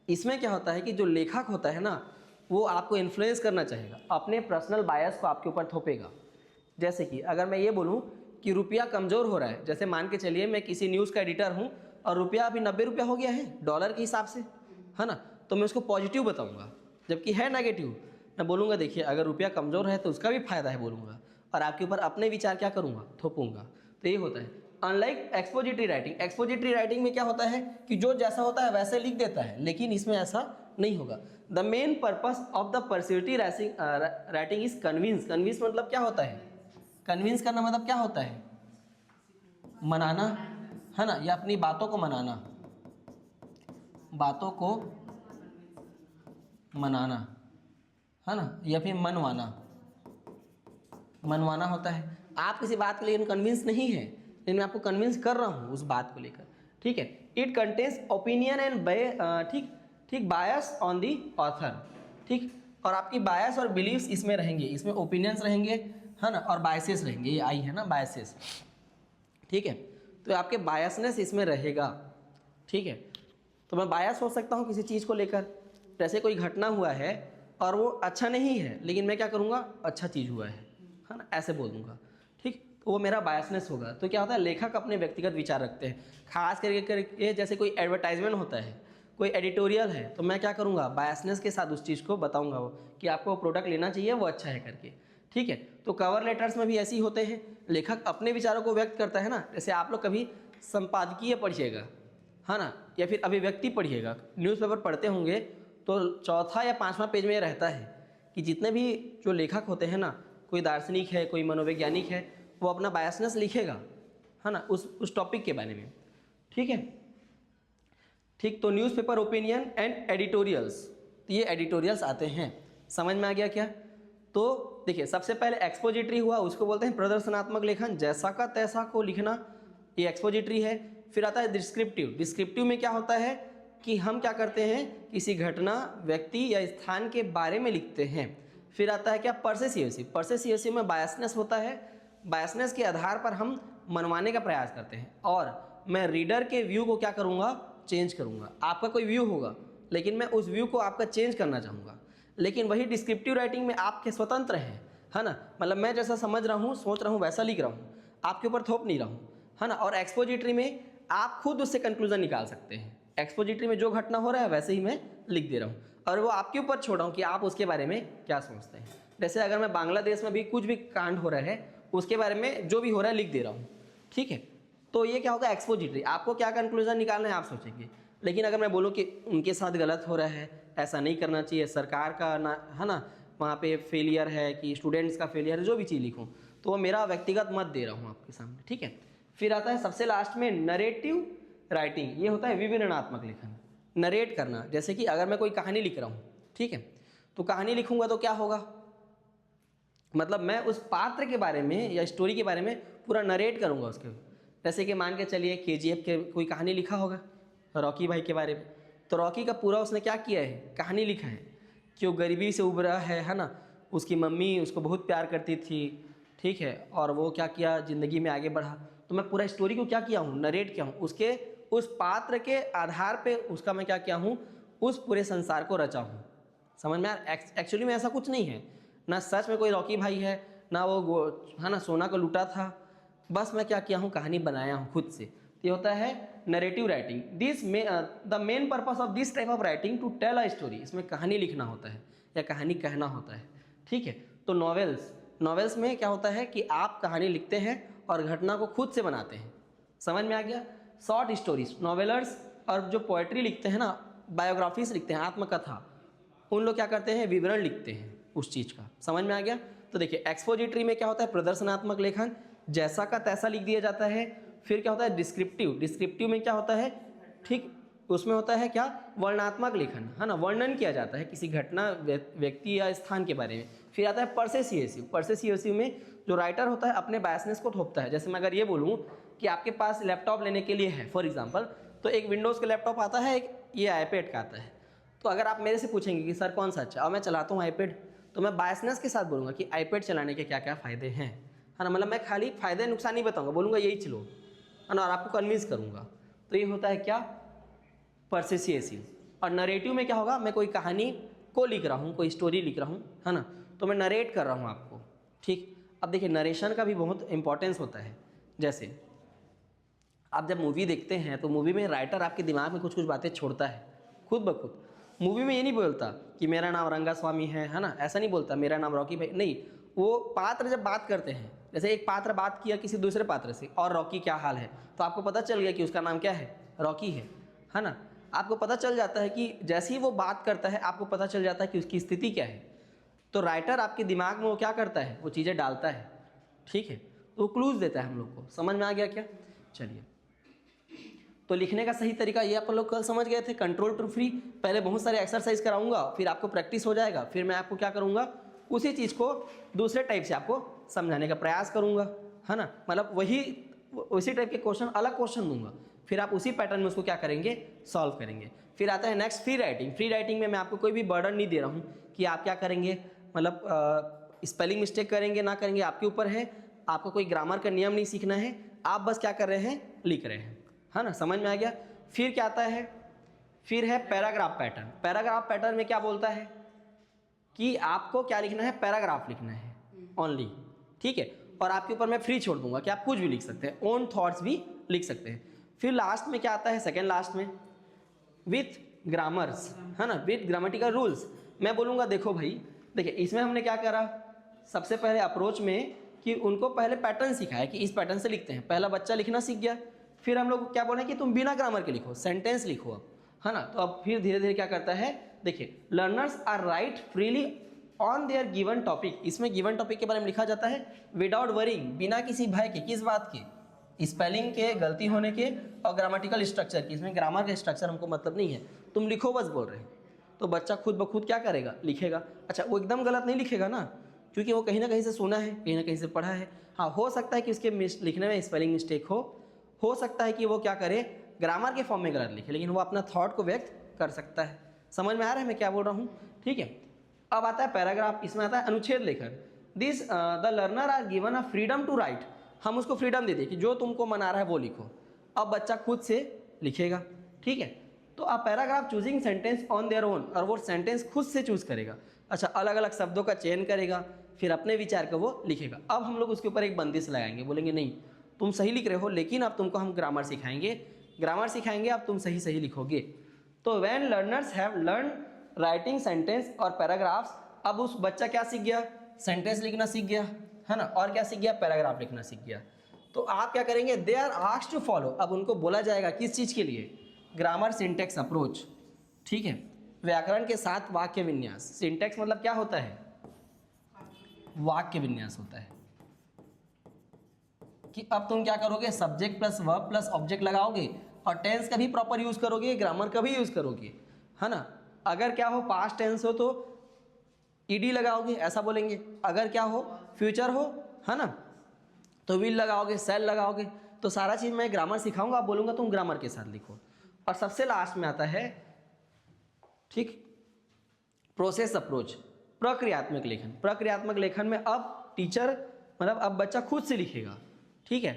इसमें क्या होता है कि जो लेखक होता है ना, वो आपको इन्फ्लुएंस करना चाहेगा, अपने पर्सनल बायस को आपके ऊपर थोपेगा। जैसे कि अगर मैं ये बोलूँ कि रुपया कमज़ोर हो रहा है, जैसे मान के चलिए मैं किसी न्यूज़ का एडिटर हूँ और रुपया अभी 90 रुपया हो गया है डॉलर के हिसाब से, है ना, तो मैं उसको पॉजिटिव बताऊँगा, जबकि है नेगेटिव। मैं बोलूँगा देखिए अगर रुपया कमज़ोर है तो उसका भी फायदा है बोलूँगा, और आपके ऊपर अपने विचार क्या करूँगा, थोपूँगा। तो ये होता है। Unlike expository writing, expository writing में क्या होता है कि जो जैसा होता है वैसे लिख देता है, लेकिन इसमें ऐसा नहीं होगा। The main purpose of the persuasive writing is convince. Convince मतलब क्या होता है, कन्विंस करना मतलब क्या होता है, मनाना, है ना, या अपनी बातों को मनाना, बातों को मनाना, है ना, या फिर मनवाना। मनवाना होता है। आप किसी बात के लिए कन्विंस नहीं है, लेकिन मैं आपको कन्विंस कर रहा हूँ उस बात को लेकर, ठीक है। इट कंटेन्स ओपिनियन एंड ठीक बायस ऑन दी ऑथर, ठीक, और आपकी बायस और बिलीव्स इसमें रहेंगे, इसमें ओपिनियंस रहेंगे, है ना, और बायसेस रहेंगे, ये आई है ना बायसेस, ठीक है। तो आपके बायसनेस इसमें रहेगा, ठीक है। तो मैं बायस हो सकता हूँ किसी चीज़ को लेकर, जैसे कोई घटना हुआ है और वो अच्छा नहीं है, लेकिन मैं क्या करूँगा, अच्छा चीज़ हुआ है ना, ऐसे बोल दूँगा, ठीक। तो वो मेरा बायसनेस होगा। तो क्या होता है, लेखक अपने व्यक्तिगत विचार रखते हैं, खास करके जैसे कोई एडवर्टाइजमेंट होता है, कोई एडिटोरियल है, तो मैं क्या करूँगा, बायसनेस के साथ उस चीज़ को बताऊँगा वो कि आपको वो प्रोडक्ट लेना चाहिए, वो अच्छा है करके। ठीक है, तो कवर लेटर्स में भी ऐसे ही होते हैं, लेखक अपने विचारों को व्यक्त करता है ना। जैसे आप लोग कभी संपादकीय पढ़िएगा, है ना, या फिर अभिव्यक्ति पढ़िएगा, न्यूज़पेपर पढ़ते होंगे, तो चौथा या पाँचवां पेज में ये रहता है कि जितने भी जो लेखक होते हैं ना, कोई दार्शनिक है, कोई मनोवैज्ञानिक है, वो अपना बायसनेस लिखेगा, है ना, उस टॉपिक के बारे में। ठीक है, ठीक। तो न्यूज़पेपर ओपिनियन एंड एडिटोरियल्स, तो ये एडिटोरियल्स आते हैं। समझ में आ गया क्या? तो देखिए, सबसे पहले एक्सपोजिटरी हुआ, उसको बोलते हैं प्रदर्शनात्मक लेखन, जैसा का तैसा को लिखना, ये एक्सपोजिटरी है। फिर आता है डिस्क्रिप्टिव। डिस्क्रिप्टिव में क्या होता है कि हम क्या करते हैं, किसी घटना, व्यक्ति या स्थान के बारे में लिखते हैं। फिर आता है क्या, परसेसिव। परसेसिव में बायसनेस होता है, बायसनेस के आधार पर हम मनवाने का प्रयास करते हैं, और मैं रीडर के व्यू को क्या करूँगा, चेंज करूँगा। आपका कोई व्यू होगा, लेकिन मैं उस व्यू को आपका चेंज करना चाहूँगा। लेकिन वही डिस्क्रिप्टिव राइटिंग में आपके स्वतंत्र हैं, है ना, मतलब मैं जैसा समझ रहा हूँ, सोच रहा हूँ, वैसा लिख रहा हूँ, आपके ऊपर थोप नहीं रहा हूँ, है ना। और एक्सपोजिटरी में आप खुद उससे कंक्लूजन निकाल सकते हैं। एक्सपोजिटरी में जो घटना हो रहा है वैसे ही मैं लिख दे रहा हूँ, और वो आपके ऊपर छोड़ रहा हूँ कि आप उसके बारे में क्या सोचते हैं। जैसे अगर मैं बांग्लादेश में भी कुछ भी कांड हो रहा है, उसके बारे में जो भी हो रहा है लिख दे रहा हूँ। ठीक है, तो ये क्या होगा, एक्सपोजिटरी। आपको क्या कंक्लूजन निकालना है आप सोचेंगे। लेकिन अगर मैं बोलूँ कि उनके साथ गलत हो रहा है, ऐसा नहीं करना चाहिए, सरकार का ना, है ना, वहाँ पे फेलियर है कि स्टूडेंट्स का फेलियर है, जो भी चीज़ लिखूँ, तो वो मेरा व्यक्तिगत मत दे रहा हूँ आपके सामने। ठीक है, फिर आता है सबसे लास्ट में नरेटिव राइटिंग। ये होता है विवरणात्मक लेखन, नरेट करना। जैसे कि अगर मैं कोई कहानी लिख रहा हूँ, ठीक है, तो कहानी लिखूँगा तो क्या होगा, मतलब मैं उस पात्र के बारे में या स्टोरी के बारे में पूरा नरेट करूँगा उसके। जैसे कि मान के चलिए KGF के कोई कहानी लिखा होगा, रॉकी भाई के बारे में, तो रॉकी का पूरा उसने क्या किया है, कहानी लिखा है कि वो गरीबी से उभरा है ना, उसकी मम्मी उसको बहुत प्यार करती थी, ठीक है, और वो क्या किया, ज़िंदगी में आगे बढ़ा। तो मैं पूरा स्टोरी को क्या किया हूँ, नरेट किया हूँ, उसके उस पात्र के आधार पे उसका मैं क्या किया हूँ, उस पूरे संसार को रचा हूँ। समझ में? एक्चुअली में ऐसा कुछ नहीं है, ना सच में कोई रॉकी भाई है, ना वो है ना सोना को लूटा था, बस मैं क्या किया हूँ, कहानी बनाया हूँ खुद से। ये होता है narrative writing. The main purpose of this type of writing to tell a story. इसमें कहानी लिखना होता है या कहानी कहना होता है। ठीक है, तो नॉवेल्स में क्या होता है कि आप कहानी लिखते हैं और घटना को खुद से बनाते हैं। समझ में आ गया? शॉर्ट स्टोरीज, नॉवेलर्स और जो पोएट्री लिखते हैं ना, बायोग्राफीज लिखते हैं, आत्मकथा, उन लोग क्या करते हैं, विवरण लिखते हैं उस चीज़ का। समझ में आ गया? तो देखिए, एक्सपोजिटरी में क्या होता है, प्रदर्शनात्मक लेखन, जैसा का तैसा लिख दिया जाता है। फिर क्या होता है, डिस्क्रिप्टिव में क्या होता है, ठीक, उसमें होता है क्या, वर्णनात्मक लेखन, है ना, वर्णन किया जाता है किसी घटना, व्यक्ति या स्थान के बारे में। फिर आता है परसेसिव में जो राइटर होता है अपने बायसनेस को थोपता है। जैसे मैं अगर ये बोलूँ कि आपके पास लैपटॉप लेने के लिए है फॉर एग्जांपल, तो एक विंडोज़ का लैपटॉप आता है, एक ये आईपैड का आता है। तो अगर आप मेरे से पूछेंगे कि सर कौन सा अच्छा, और मैं चलाता हूँ आईपैड, तो मैं बायसनेस के साथ बोलूँगा कि आईपैड चलाने के क्या क्या फ़ायदे हैं, है ना, मतलब मैं खाली फ़ायदे नुकसान नहीं बताऊँगा, बोलूँगा यही चलो, है ना, और आपको कन्विंस करूँगा। तो ये होता है क्या, परसेसिव। और नरेटिव में क्या होगा, मैं कोई कहानी को लिख रहा हूँ, कोई स्टोरी लिख रहा हूँ, है ना, तो मैं नरेट कर रहा हूँ आपको। ठीक, अब देखिए, नरेशन का भी बहुत इंपॉर्टेंस होता है। जैसे आप जब मूवी देखते हैं तो मूवी में राइटर आपके दिमाग में कुछ कुछ बातें छोड़ता है खुद ब खुद। मूवी में ये नहीं बोलता कि मेरा नाम रंगास्वामी है ना, ऐसा नहीं बोलता, मेरा नाम रॉकी भाई, नहीं। वो पात्र जब बात करते हैं, जैसे एक पात्र बात किया किसी दूसरे पात्र से, और रॉकी क्या हाल है, तो आपको पता चल गया कि उसका नाम क्या है, रॉकी है ना। आपको पता चल जाता है कि जैसे ही वो बात करता है आपको पता चल जाता है कि उसकी स्थिति क्या है। तो राइटर आपके दिमाग में वो क्या करता है, वो चीज़ें डालता है। ठीक है, तो वो क्लूज देता है हम लोग को। समझ में आ गया क्या? चलिए, तो लिखने का सही तरीका ये आप लोग कल समझ गए थे, कंट्रोल टू फ्री। पहले बहुत सारे एक्सरसाइज कराऊंगा, फिर आपको प्रैक्टिस हो जाएगा, फिर मैं आपको क्या करूंगा, उसी चीज़ को दूसरे टाइप से आपको समझाने का प्रयास करूंगा, है ना, मतलब वही उसी टाइप के क्वेश्चन, अलग क्वेश्चन दूंगा, फिर आप उसी पैटर्न में उसको क्या करेंगे, सॉल्व करेंगे। फिर आता है नेक्स्ट फ्री राइटिंग में मैं आपको कोई भी बर्डन नहीं दे रहा हूँ कि आप क्या करेंगे, मतलब स्पेलिंग मिस्टेक करेंगे ना करेंगे आपके ऊपर है। आपको कोई ग्रामर का नियम नहीं सीखना है, आप बस क्या कर रहे हैं, लिख रहे हैं, है ना। समझ में आ गया? फिर क्या आता है, फिर है पैराग्राफ पैटर्न में क्या बोलता है कि आपको क्या लिखना है, पैराग्राफ लिखना है ओनली। ठीक है, और आपके ऊपर मैं फ्री छोड़ दूंगा कि आप कुछ भी लिख सकते हैं, ओन थॉट्स भी लिख सकते हैं। फिर लास्ट में क्या आता है, सेकेंड लास्ट में विथ ग्रामर्स, है ना, विथ ग्रामेटिकल रूल्स। मैं बोलूँगा देखो भाई, देखिए इसमें हमने क्या करा, सबसे पहले अप्रोच में कि उनको पहले पैटर्न सिखाया कि इस पैटर्न से लिखते हैं, पहला बच्चा लिखना सीख गया। फिर हम लोग क्या बोले कि तुम बिना ग्रामर के लिखो, सेंटेंस लिखो अब, है ना। तो अब फिर धीरे धीरे क्या करता है, देखिए learners are write freely on their given topic. इसमें गिवन टॉपिक के बारे में लिखा जाता है विदाउट वरिंग, बिना किसी भय के। किस बात के, स्पेलिंग के, गलती होने के और ग्रामेटिकल स्ट्रक्चर की। इसमें ग्रामर का स्ट्रक्चर हमको मतलब नहीं है, तुम लिखो बस बोल रहे हैं। तो बच्चा खुद ब खुद क्या करेगा, लिखेगा। अच्छा वो एकदम गलत नहीं लिखेगा ना, क्योंकि वो कहीं ना कहीं से सुना है, कहीं ना कहीं से पढ़ा है। हाँ हो सकता है कि उसके लिखने में स्पेलिंग मिस्टेक हो सकता है कि वो क्या करे, ग्रामर के फॉर्म में गलत लिखे, लेकिन वो अपना थॉट को व्यक्त कर सकता है। समझ में आ रहा है मैं क्या बोल रहा हूँ, ठीक है। अब आता है पैराग्राफ, इसमें आता है अनुच्छेद लेखन। This the learner are given a freedom to write. हम उसको फ्रीडम दे दें कि जो तुमको मना रहा है वो लिखो। अब बच्चा खुद से लिखेगा, ठीक है। तो अब paragraph choosing sentence on their own, और वो सेंटेंस खुद से चूज करेगा। अच्छा अलग अलग शब्दों का चयन करेगा, फिर अपने विचार का वो लिखेगा। अब हम लोग उसके ऊपर एक बंदिश लगाएंगे, बोलेंगे नहीं तुम सही लिख रहे हो, लेकिन अब तुमको हम ग्रामर सिखाएंगे, अब तुम सही लिखोगे। तो when learners have learn writing sentence और पैराग्राफ्स, अब उस बच्चा क्या सीख गया, सेंटेंस लिखना सीख गया, है ना, और क्या सीख गया, पैराग्राफ लिखना सीख गया। तो आप क्या करेंगे, they are asked to follow. अब उनको बोला जाएगा किस चीज़ के लिए, ग्रामर सिंटेक्स अप्रोच, ठीक है, व्याकरण के साथ वाक्य विन्यास। सिंटेक्स मतलब क्या होता है, वाक्य विन्यास होता है कि अब तुम क्या करोगे, subject plus verb plus object लगाओगे और टेंस का भी प्रॉपर यूज करोगे, ग्रामर का भी यूज करोगे, है ना। अगर क्या हो पास्ट टेंस हो तो ईडी लगाओगे, ऐसा बोलेंगे। अगर क्या हो फ्यूचर हो, है ना, तो विल लगाओगे, सेल लगाओगे। तो सारा चीज़ मैं ग्रामर सिखाऊंगा, आप बोलूँगा तुम ग्रामर के साथ लिखो। और सबसे लास्ट में आता है, ठीक, प्रोसेस अप्रोच, प्रक्रियात्मक लेखन। प्रक्रियात्मक लेखन में अब टीचर मतलब अब बच्चा खुद से लिखेगा, ठीक है,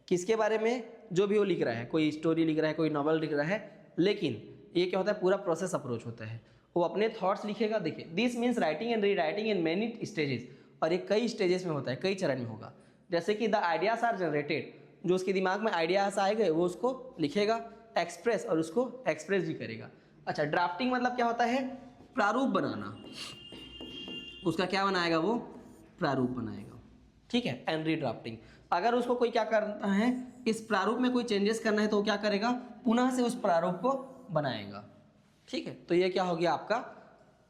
किसके बारे में, जो भी वो लिख रहा है, कोई स्टोरी लिख रहा है, कोई नॉवल लिख रहा है, लेकिन ये क्या होता है, पूरा प्रोसेस अप्रोच होता है, वो अपने थॉट्स लिखेगा। देखिए this means writing and re writing in many stages, और ये कई स्टेजेस में होता है, कई चरण में होगा। जैसे कि द आइडियाज आर जनरेटेड, जो उसके दिमाग में आइडियाज आए गए वो उसको लिखेगा, एक्सप्रेस, और उसको एक्सप्रेस भी करेगा। अच्छा ड्राफ्टिंग मतलब क्या होता है, प्रारूप बनाना, उसका क्या बनाएगा, वो प्रारूप बनाएगा, ठीक है, एंड री ड्राफ्टिंग। अगर उसको कोई क्या करना है, इस प्रारूप में कोई चेंजेस करना है तो वो क्या करेगा, पुनः से उस प्रारूप को बनाएगा, ठीक है। तो ये क्या हो गया आपका,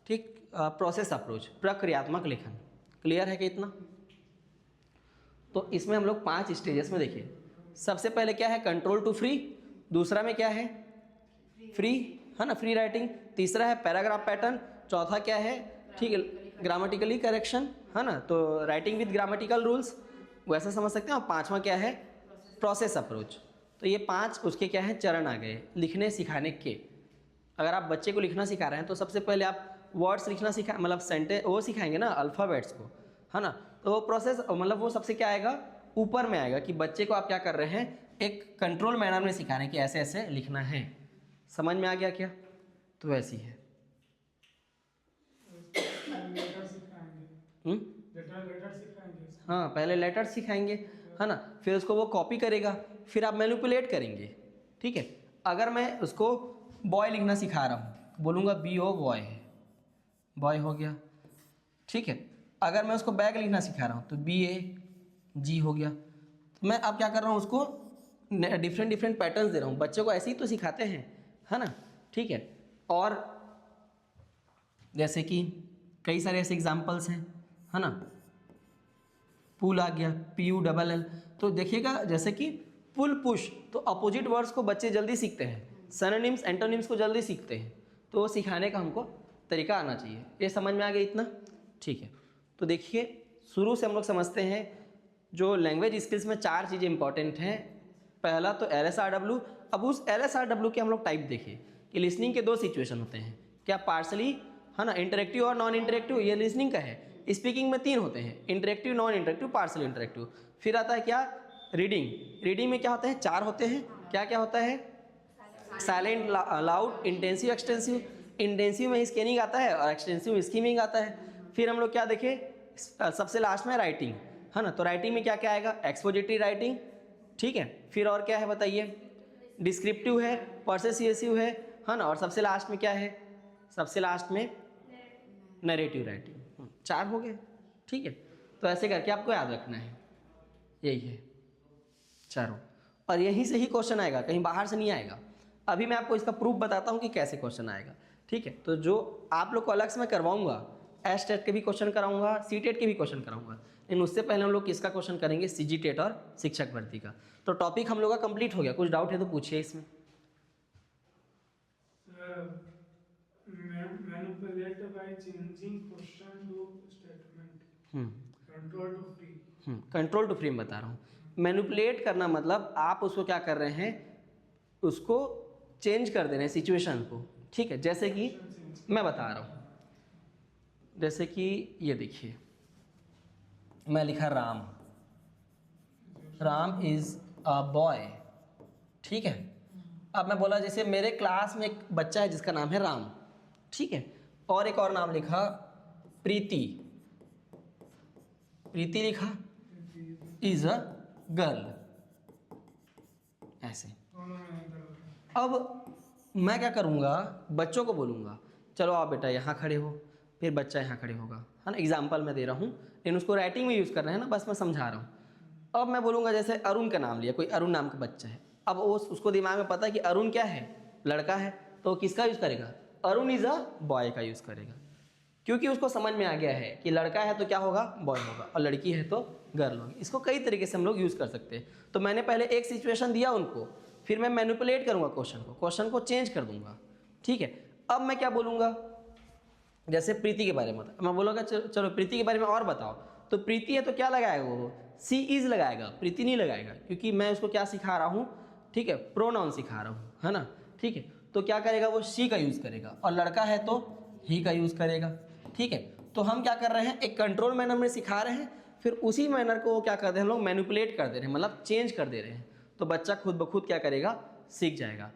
ठीक, प्रोसेस अप्रोच, प्रक्रियात्मक लेखन। क्लियर है कि इतना। तो इसमें हम लोग 5 स्टेजेस में देखिए, सबसे पहले क्या है, कंट्रोल टू फ्री। दूसरा में क्या है, फ्री, है ना, फ्री राइटिंग। तीसरा है पैराग्राफ पैटर्न। चौथा क्या है, ठीक है, ग्रामेटिकली करेक्शन, है ना, तो राइटिंग विद ग्रामेटिकल रूल्स, वैसा समझ सकते हैं। और 5वां क्या है, प्रोसेस अप्रोच। तो ये 5 उसके क्या है, चरण आ गए लिखने सिखाने के। अगर आप बच्चे को लिखना सिखा रहे हैं तो सबसे पहले आप वर्ड्स लिखना सिखा, मतलब सेंटेंस वो सिखाएंगे ना, अल्फ़ाबेट्स को, है ना। तो वो प्रोसेस मतलब वो सबसे क्या आएगा, ऊपर में आएगा कि बच्चे को आप क्या कर रहे हैं, एक कंट्रोल मैनर में सिखा रहे हैं कि ऐसे ऐसे लिखना है। समझ में आ गया क्या, तो वैसी है। लेटर सिखाएंगे, लेटर सिखाएंगे। हाँ पहले लेटर सिखाएंगे, है ना, फिर उसको वो कॉपी करेगा, फिर आप मैनिपुलेट करेंगे, ठीक है। अगर मैं उसको बॉय लिखना सिखा रहा हूँ, बोलूँगा BO बॉय है, बॉय हो गया, ठीक है। अगर मैं उसको बैग लिखना सिखा रहा हूँ तो BAG हो गया। तो मैं अब क्या कर रहा हूँ, उसको डिफरेंट पैटर्न्स दे रहा हूँ। बच्चों को ऐसे ही तो सिखाते हैं, है ना, ठीक है। और जैसे कि कई सारे ऐसे एग्जाम्पल्स हैं, है ना, पुल आ गया, PULL। तो देखिएगा जैसे कि पुल पुश, तो अपोजिट वर्ड्स को बच्चे जल्दी सीखते हैं, सिनोनिम्स एंटोनिम्स को जल्दी सीखते हैं। तो वो सिखाने का हमको तरीका आना चाहिए। ये समझ में आ गया इतना, ठीक है। तो देखिए शुरू से हम लोग समझते हैं, जो लैंग्वेज स्किल्स में 4 चीज़ें इंपॉर्टेंट हैं। पहला तो LSRW। अब उस LSRW के हम लोग टाइप देखें कि लिसनिंग के 2 सिचुएशन होते हैं, क्या पार्सली, है ना, इंटरेक्टिव और नॉन इंटरेक्टिव, ये लिसनिंग का है। स्पीकिंग में 3 होते हैं, interactive, non interactive, parcel interactive. फिर आता है क्या, रीडिंग में क्या होते हैं, 4 होते हैं। क्या क्या होता है, silent, loud, intensive, extensive. Intensive में स्कैनिंग आता है और एक्सटेंसिव में स्कीमिंग आता है। फिर हम लोग क्या देखें, सबसे लास्ट में राइटिंग, है ना। तो राइटिंग में क्या क्या आएगा, एक्सपोजिटरी राइटिंग, ठीक है। फिर और क्या है बताइए, डिस्क्रिप्टिव है, परसेसिव है ना। और सबसे लास्ट में क्या है, सबसे लास्ट में नरेटिव राइटिंग। 4 हो गए, ठीक है। तो ऐसे करके आपको याद रखना है, यही है चारों। और यहीं से ही क्वेश्चन आएगा, कहीं बाहर से नहीं आएगा। अभी मैं आपको इसका प्रूफ बताता हूँ कि कैसे क्वेश्चन आएगा, ठीक है। तो जो आप लोग को अलग से मैं करवाऊंगा, एस टेट के भी क्वेश्चन कराऊंगा, सी टेट के भी क्वेश्चन कराऊंगा, लेकिन उससे पहले हम लोग किसका क्वेश्चन करेंगे, सीजी टेट और शिक्षक भर्ती का। तो टॉपिक हम लोग का कंप्लीट हो गया। कुछ डाउट है तो पूछिए इसमें। Manipulate by changing question to statement, control to free. Control to free में बता रहा हूँ। मैनिपुलेट करना मतलब आप उसको क्या कर रहे हैं, उसको चेंज कर दे रहे हैं सिचुएशन को, ठीक है। जैसे कि मैं बता रहा हूँ, जैसे कि ये देखिए, मैं लिखा Ram, Ram is a boy, ठीक है। अब मैं बोला जैसे मेरे क्लास में एक बच्चा है जिसका नाम है राम, ठीक है। और एक और नाम लिखा प्रीति, प्रीति लिखा इज अ गर्ल, ऐसे। अब मैं क्या करूँगा, बच्चों को बोलूँगा चलो आप बेटा यहाँ खड़े हो, फिर बच्चा यहाँ खड़े होगा, है ना। एग्जाम्पल मैं दे रहा हूँ, लेकिन उसको राइटिंग में यूज़ करना है ना, बस मैं समझा रहा हूँ। अब मैं बोलूँगा जैसे अरुण का नाम लिया, कोई अरुण नाम का बच्चा है। अब उसको दिमाग में पता है कि अरुण क्या है, लड़का है, तो किसका यूज़ करेगा, अरुण इज़ अ बॉय का यूज़ करेगा, क्योंकि उसको समझ में आ गया है कि लड़का है तो क्या होगा, बॉय होगा, और लड़की है तो गर्ल होगी। इसको कई तरीके से हम लोग यूज़ कर सकते हैं। तो मैंने पहले एक सिचुएशन दिया उनको, फिर मैं मैनिपुलेट करूँगा क्वेश्चन को चेंज कर दूंगा, ठीक है। अब मैं क्या बोलूँगा, जैसे प्रीति के बारे में मैं बोलूँगा चलो प्रीति के बारे में और बताओ, तो प्रीति है तो क्या लगाएगा वो, सी इज़ लगाएगा, प्रीति नहीं लगाएगा, क्योंकि मैं उसको क्या सिखा रहा हूँ, ठीक है, प्रोनाउन सिखा रहा हूँ, है ना, ठीक है। तो क्या करेगा वो, शी का यूज़ करेगा, और लड़का है तो ही का यूज़ करेगा, ठीक है। तो हम क्या कर रहे हैं, एक कंट्रोल मैनर में सिखा रहे हैं, फिर उसी मैनर को क्या कर दे हम लोग, मैनिपुलेट कर दे रहे हैं, मतलब चेंज कर दे रहे हैं। तो बच्चा खुद ब खुद क्या करेगा, सीख जाएगा,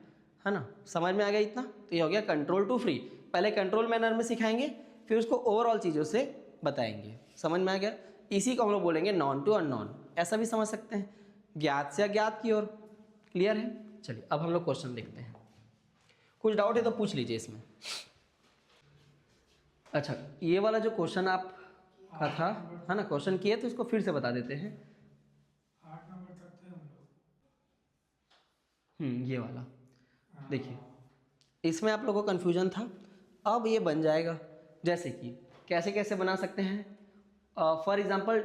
है ना। समझ में आ गया इतना। तो ये हो गया कंट्रोल टू फ्री। पहले कंट्रोल मैनर में सिखाएंगे, फिर उसको ओवरऑल चीज़ों से बताएंगे। समझ में आ गया। इसी को हम लोग बोलेंगे नॉन टू अननोन, ऐसा भी समझ सकते हैं, ज्ञात से अज्ञात की ओर। क्लियर है। चलिए अब हम लोग क्वेश्चन देखते हैं। कुछ डाउट है तो पूछ लीजिए इसमें। अच्छा, ये वाला जो क्वेश्चन आप का था, है ना, क्वेश्चन किए तो इसको फिर से बता देते हैं। 8 नंबर तक थे हम लोग। ये वाला देखिए, इसमें आप लोगों को कन्फ्यूजन था, अब ये बन जाएगा। जैसे कि कैसे कैसे बना सकते हैं, फॉर एग्जांपल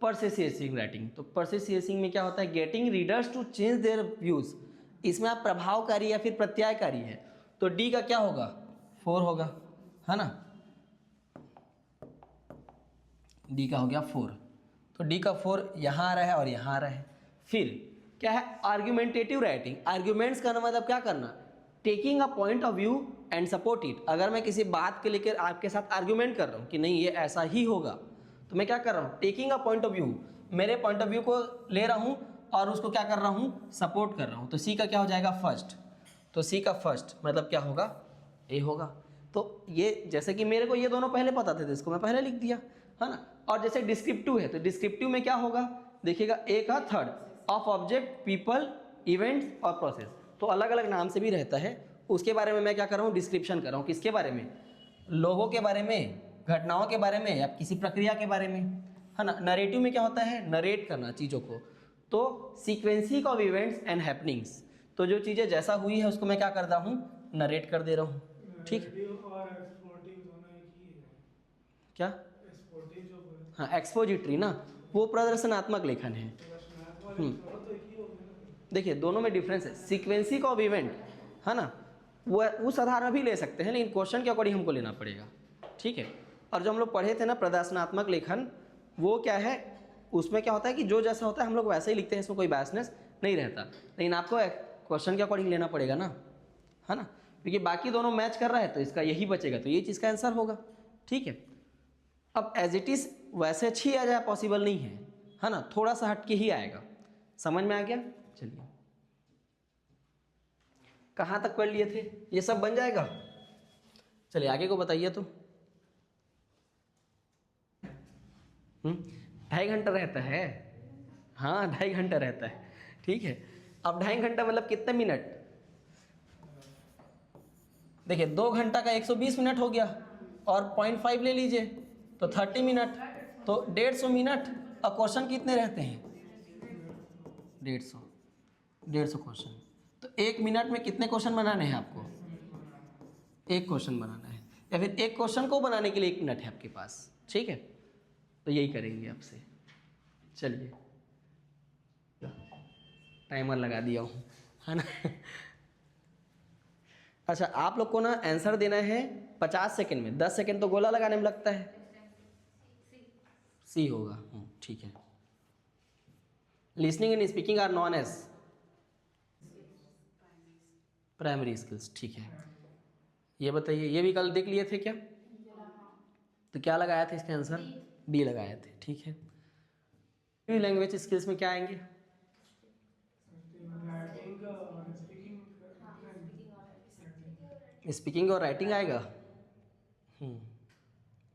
परसेसिएसिंग राइटिंग। तो परसेसिएसिंग में क्या होता है, getting readers to change their views. इसमें आप प्रभावकारी या फिर प्रत्यायकारी है, तो डी का क्या होगा, 4 होगा, है ना। डी का हो गया 4, तो डी का 4 यहाँ आ रहा है और यहाँ आ रहा है। फिर क्या है, आर्ग्यूमेंटेटिव राइटिंग। आर्ग्यूमेंट्स का मतलब क्या करना, taking a point of view and support it. अगर मैं किसी बात के लेकर आपके साथ आर्ग्यूमेंट कर रहा हूँ कि नहीं ये ऐसा ही होगा, तो मैं क्या कर रहा हूँ, taking a point of view, मेरे पॉइंट ऑफ व्यू को ले रहा हूँ और उसको क्या कर रहा हूँ, सपोर्ट कर रहा हूँ। तो सी का क्या हो जाएगा, फर्स्ट। तो सी का फर्स्ट मतलब क्या होगा, ए होगा। तो ये जैसे कि मेरे को ये दोनों पहले पता थे तो इसको मैं पहले लिख दिया, है ना। और जैसे डिस्क्रिप्टिव है, तो डिस्क्रिप्टिव में क्या होगा, देखिएगा, ए का third, of object, people, events और प्रोसेस। तो अलग अलग नाम से भी रहता है, उसके बारे में मैं क्या कर रहा हूँ, डिस्क्रिप्शन कर रहा हूँ। किसके बारे में, लोगों के बारे में, घटनाओं के बारे में, या किसी प्रक्रिया के बारे में, है ना। नरेटिव में क्या होता है, नरेट करना चीज़ों को। तो sequencing of events and happenings, तो जो चीज़ें जैसा हुई है उसको मैं क्या करता हूँ, नरेट कर दे रहा हूँ, ठीक। नैरेटिव और एक्सपोर्टिव दोनों एक ही है। क्या, एक्सपोर्टिव जो हाँ, एक्सपोजिटरी ना, वो प्रदर्शनात्मक लेखन है। प्रश्नात्मक वाले दोनों तो एक ही हो गए ना। देखिए दोनों में डिफरेंस है। सीक्वेंसिंग ऑफ इवेंट, है ना, वो उस आधार में भी ले सकते हैं, लेकिन क्वेश्चन के अकॉर्डिंग हमको लेना पड़ेगा, ठीक है। और जो हम लोग पढ़े थे ना प्रदर्शनात्मक लेखन, वो क्या है, उसमें क्या होता है कि जो जैसा होता है हम लोग वैसे ही लिखते हैं, इसमें कोई बायसनेस नहीं रहता, लेकिन आपको क्वेश्चन के अकॉर्डिंग लेना पड़ेगा ना, है ना, क्योंकि बाकी दोनों मैच कर रहा है तो इसका यही बचेगा, तो ये चीज़ का आंसर होगा, ठीक है। अब एज इट इज़ वैसे अच्छी आ जाए पॉसिबल नहीं है ना, थोड़ा सा हट के ही आएगा। समझ में आ गया। चलिए कहाँ तक पढ़ लिए थे, ये सब बन जाएगा। चलिए आगे को बताइए। तो 2.5 घंटा रहता है। हाँ 2.5 घंटा रहता है, ठीक है। अब 2.5 घंटा मतलब कितने मिनट? देखिए 2 घंटा का 120 मिनट हो गया, और 0.5 ले लीजिए तो 30 मिनट, तो 150 मिनट। अब क्वेश्चन कितने रहते हैं? 150 क्वेश्चन। तो 1 मिनट में कितने क्वेश्चन बनाने हैं आपको? 1 क्वेश्चन बनाना है, या फिर 1 क्वेश्चन को बनाने के लिए 1 मिनट है आपके पास, ठीक है। तो यही करेंगे आपसे। चलिए टाइमर लगा दिया हूँ, है ना। अच्छा, आप लोग को ना आंसर देना है 50 सेकंड में। 10 सेकंड तो गोला लगाने में लगता है। सी होगा, ठीक है। Listening and speaking are known as primary skills, ठीक है। ये बताइए, ये भी कल देख लिए थे क्या? तो क्या लगाया था इसका आंसर? बी लगाए थे, ठीक है। लैंग्वेज स्किल्स में क्या आएंगे? राइटिंग और स्पीकिंग। स्पीकिंग और राइटिंग आएगा।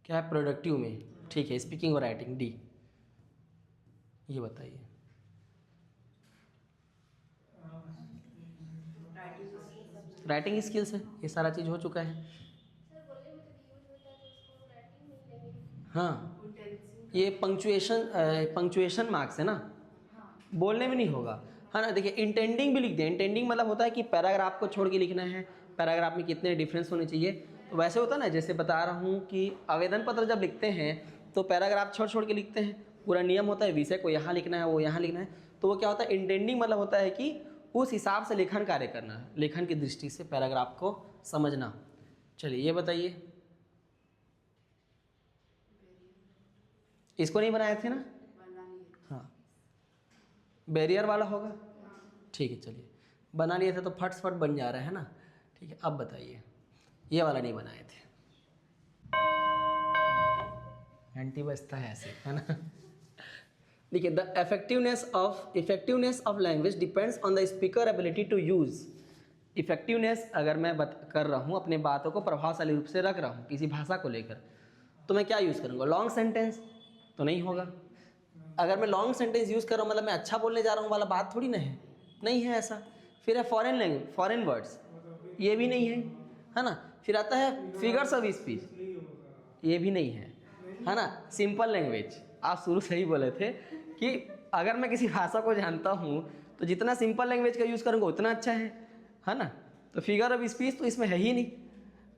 क्या है प्रोडक्टिव में? ठीक है, स्पीकिंग और राइटिंग, डी। ये बताइए। राइटिंग स्किल्स है, ये सारा चीज़ हो चुका है। हाँ, ये पंक्चुएशन मार्क्स है ना, बोलने में नहीं होगा, है ना। देखिए इंटेंडिंग भी लिख दें। इंटेंडिंग मतलब होता है कि पैराग्राफ को छोड़ के लिखना है, पैराग्राफ में कितने डिफरेंस होने चाहिए। तो वैसे होता है ना, जैसे बता रहा हूँ कि आवेदन पत्र जब लिखते हैं तो पैराग्राफ छोड़ छोड़ के लिखते हैं। पूरा नियम होता है, विषय को यहाँ लिखना है, वो यहाँ लिखना है। तो वो क्या होता है, इंटेंडिंग मतलब होता है कि उस हिसाब से लेखन कार्य करना, लेखन की दृष्टि से पैराग्राफ को समझना। चलिए ये बताइए, इसको नहीं बनाए थे ना? हाँ, बैरियर वाला होगा, ठीक है। चलिए बना लिए थे तो फट फट बन जा रहा है ना, ठीक है। अब बताइए, ये वाला नहीं बनाए थे। घंटी बजता है ऐसे, है ना। देखिए, the effectiveness of language depends on the speaker ability to use. Effectiveness अगर मैं कर रहा हूँ, अपने बातों को प्रभावशाली रूप से रख रहा हूँ किसी भाषा को लेकर, तो मैं क्या यूज़ करूँगा? लॉन्ग सेंटेंस तो नहीं होगा। अगर मैं लॉन्ग सेंटेंस यूज़ कर रहा हूँ मतलब मैं अच्छा बोलने जा रहा हूँ वाला बात थोड़ी ना है, नहीं है ऐसा। फिर है फॉरेन लैंग्वेज, फॉरेन वर्ड्स, ये भी नहीं है ना। फिर आता है फिगर्स ऑफ स्पीच, ये भी नहीं है ना। सिंपल लैंग्वेज, आप शुरू से ही बोले थे कि अगर मैं किसी भाषा को जानता हूँ तो जितना सिंपल लैंग्वेज का यूज़ करूँगा उतना अच्छा है ना। तो फिगर ऑफ स्पीच तो इसमें है ही नहीं।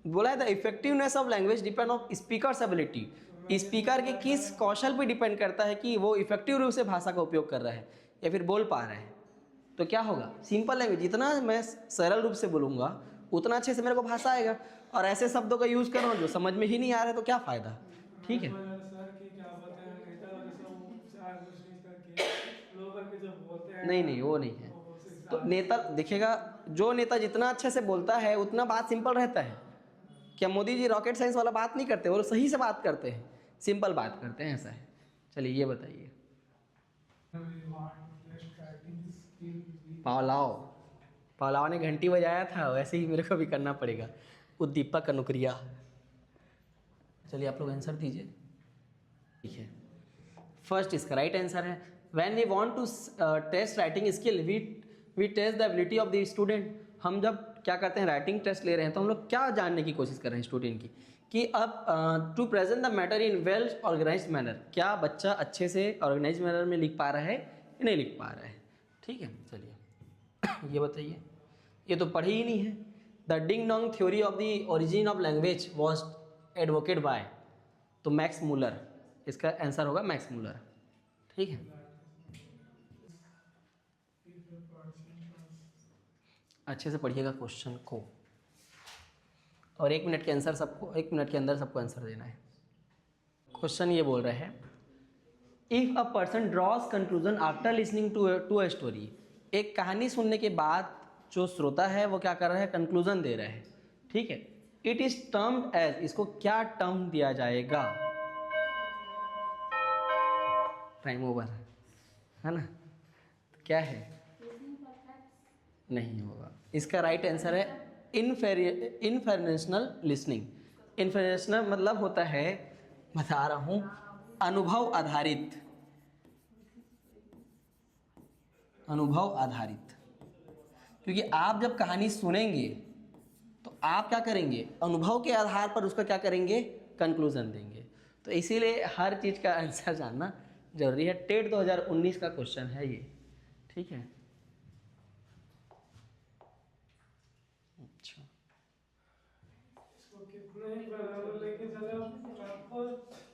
बोला है the effectiveness of language depend of speakers ability. Speaker के किस कौशल पे डिपेंड करता है कि वो इफेक्टिव रूप से भाषा का उपयोग कर रहा है या फिर बोल पा रहा है। तो क्या होगा, सिंपल लैंग्वेज, जितना मैं सरल रूप से बोलूँगा उतना अच्छे से मेरे को भाषा आएगा। और ऐसे शब्दों का यूज़ कर रहा हूँ जो समझ में ही नहीं आ रहा है तो क्या फ़ायदा, ठीक है। नहीं वो नहीं है। तो नेता दिखेगा, जो नेता जितना अच्छे से बोलता है उतना बात सिंपल रहता है। क्या मोदी जी रॉकेट साइंस वाला बात नहीं करते, वो सही से बात करते हैं, सिंपल बात करते हैं, ऐसा है। चलिए ये बताइए, पावलाव ने घंटी बजाया था, वैसे ही मेरे को भी करना पड़ेगा, उद्दीपक का नुक्रिया। चलिए आप लोग आंसर दीजिए, ठीक है। फर्स्ट इसका राइट आंसर है, when we want to test writing skill we test the ability of the student. हम जब क्या करते हैं, राइटिंग टेस्ट ले रहे हैं, तो हम लोग क्या जानने की कोशिश कर रहे हैं स्टूडेंट की, कि अब to present the matter in well organised manner, क्या बच्चा अच्छे से ऑर्गेनाइज मैनर में लिख पा रहा है या नहीं लिख पा रहा है, ठीक है। चलिए ये बताइए, ये तो पढ़ी ही नहीं है। The ding dong theory of the origin of language was advocate by, तो मैक्स मूलर, इसका आंसर होगा मैक्स मूलर, ठीक है। अच्छे से पढ़िएगा क्वेश्चन को, और 1 मिनट के आंसर सबको, 1 मिनट के अंदर सबको आंसर देना है। क्वेश्चन ये बोल रहे हैं, if a person draws conclusion after listening to a story, एक कहानी सुनने के बाद जो श्रोता है वो क्या कर रहा है, कंक्लूजन दे रहा है, ठीक है। इट इज टर्म्ड एज, इसको क्या टर्म दिया जाएगा? टाइम ओवर, है ना। तो क्या है, नहीं होगा। इसका राइट आंसर है इन्फॉर्मेशनल लिसनिंग। इन्फॉर्मेशनल मतलब होता है, बता रहा हूँ, अनुभव आधारित, अनुभव आधारित, क्योंकि आप जब कहानी सुनेंगे तो आप क्या करेंगे, अनुभव के आधार पर उसका क्या करेंगे, कंक्लूजन देंगे। तो इसीलिए हर चीज़ का आंसर जानना जरूरी है। टेट 2019 का क्वेश्चन है ये, ठीक है। अच्छा, इसको कितना ही बराबर लेके चले आपको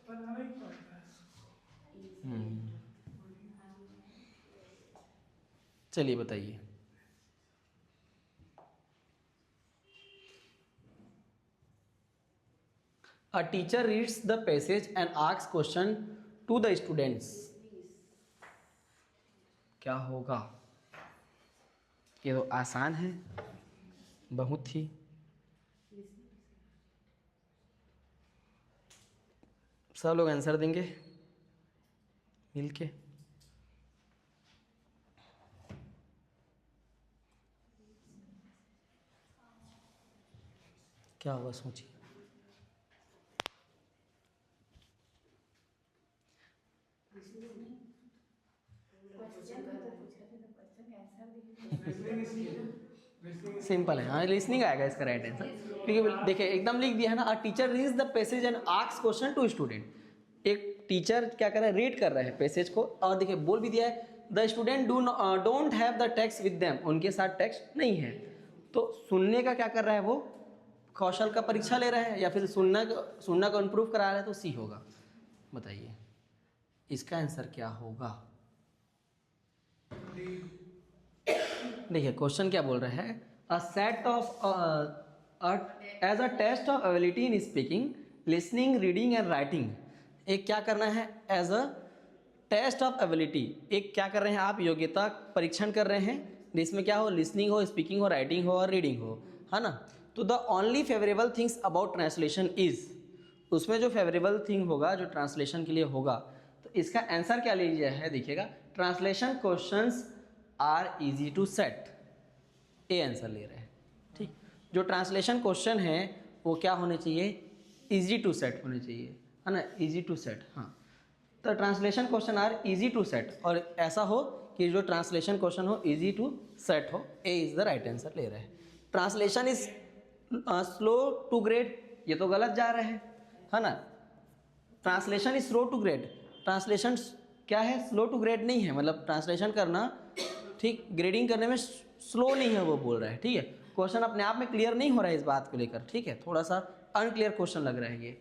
बनाना ही पड़ता है। चलिए बताइए। A teacher reads the passage and asks question to the students. क्या होगा? ये तो आसान है बहुत ही। सब लोग आंसर देंगे मिलके। क्या होगा सोचिए। सिंपल है, हाँ लिसनिंग आएगा इसका राइट आंसर, क्योंकि देखिए एकदम लिख दिया है ना, a teacher reads the passage and asks question to student. एक टीचर क्या कर रहा है, रीड कर रहा है पैसेज को, और देखिए बोल भी दिया है the student don't have the text with them, उनके साथ टेक्स्ट नहीं है। तो सुनने का क्या कर रहा है, वो कौशल का परीक्षा ले रहा है, या फिर सुनना को इम्प्रूव करा रहा है, तो सी होगा। बताइए इसका आंसर क्या होगा। देखिए क्वेश्चन क्या बोल रहा है, a set of as a test of ability in speaking, listening, reading and writing. एक क्या करना है, as a test of ability, एक क्या कर रहे हैं आप, योग्यता परीक्षण कर रहे हैं, जिसमें क्या हो, लिसनिंग हो, स्पीकिंग हो, राइटिंग हो और रीडिंग हो, है ना। तो the only favourable things about translation is, उसमें जो फेवरेबल थिंग होगा, जो ट्रांसलेशन के लिए होगा, तो इसका आंसर क्या लीजिए है, देखिएगा, translation questions are easy to set, A answer ले रहे हैं, ठीक। जो ट्रांसलेशन क्वेश्चन है वो क्या होने चाहिए, इजी टू सेट होने चाहिए, है ना, इजी टू सेट, हाँ। तो translation question are easy to set, और ऐसा हो कि जो ट्रांसलेशन क्वेश्चन हो इजी टू सेट हो, A is the right answer ले रहे हैं। Translation is slow to grade, ये तो गलत जा रहा है ना। Translation is slow to grade, translation क्या है, स्लो टू ग्रेड नहीं है, मतलब ट्रांसलेशन करना, ठीक, ग्रेडिंग करने में स्लो नहीं है वो बोल रहा है, ठीक है। क्वेश्चन अपने आप में क्लियर नहीं हो रहा है इस बात को लेकर, ठीक है, थोड़ा सा अनक्लियर क्वेश्चन लग रहा है ये।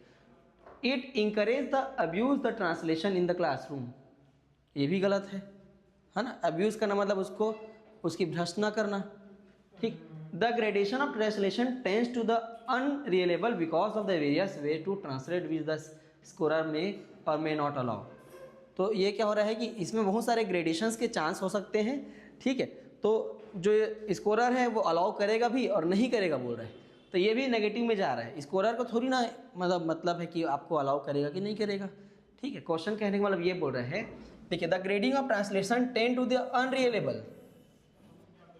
It encourage the abuse the translation in the classroom, ये भी गलत है ना। अब्यूज करना मतलब उसको, उसकी भ्रष्ट ना करना, ठीक। The gradation of translation tense to the unreliable because of the various way to translate which the scorer में और मे नॉट अलाउ। तो ये क्या हो रहा है कि इसमें बहुत सारे ग्रेडेशंस के चांस हो सकते हैं, ठीक है। तो जो स्कोरर है वो अलाउ करेगा भी और नहीं करेगा बोल रहा है, तो ये भी नेगेटिव में जा रहा है। स्कोरर को थोड़ी ना मतलब है कि आपको अलाउ करेगा कि नहीं करेगा, ठीक है। क्वेश्चन कहने का मतलब ये बोल रहे हैं, देखिए, the grading of translation tend to the unreliable,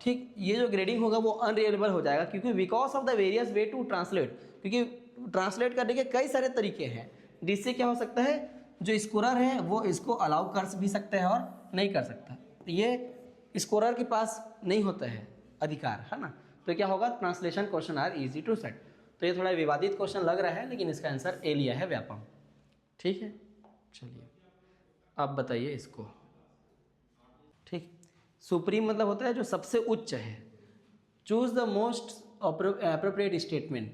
ठीक, ये जो ग्रेडिंग होगा वो अनरियलेबल हो जाएगा, क्योंकि because of the various way to translate, क्योंकि ट्रांसलेट करने के कई सारे तरीके हैं, जिससे क्या हो सकता है, जो स्कोरर है वो इसको अलाउ कर भी सकता है और नहीं कर सकता, ये स्कोरर के पास नहीं होता है अधिकार, है ना। तो क्या होगा, translation question are easy to set. तो ये थोड़ा विवादित क्वेश्चन लग रहा है, लेकिन इसका आंसर ए लिया है व्यापम, ठीक है। चलिए अब बताइए इसको, ठीक। सुप्रीम मतलब होता है जो सबसे उच्च है। Choose the most appropriate statement,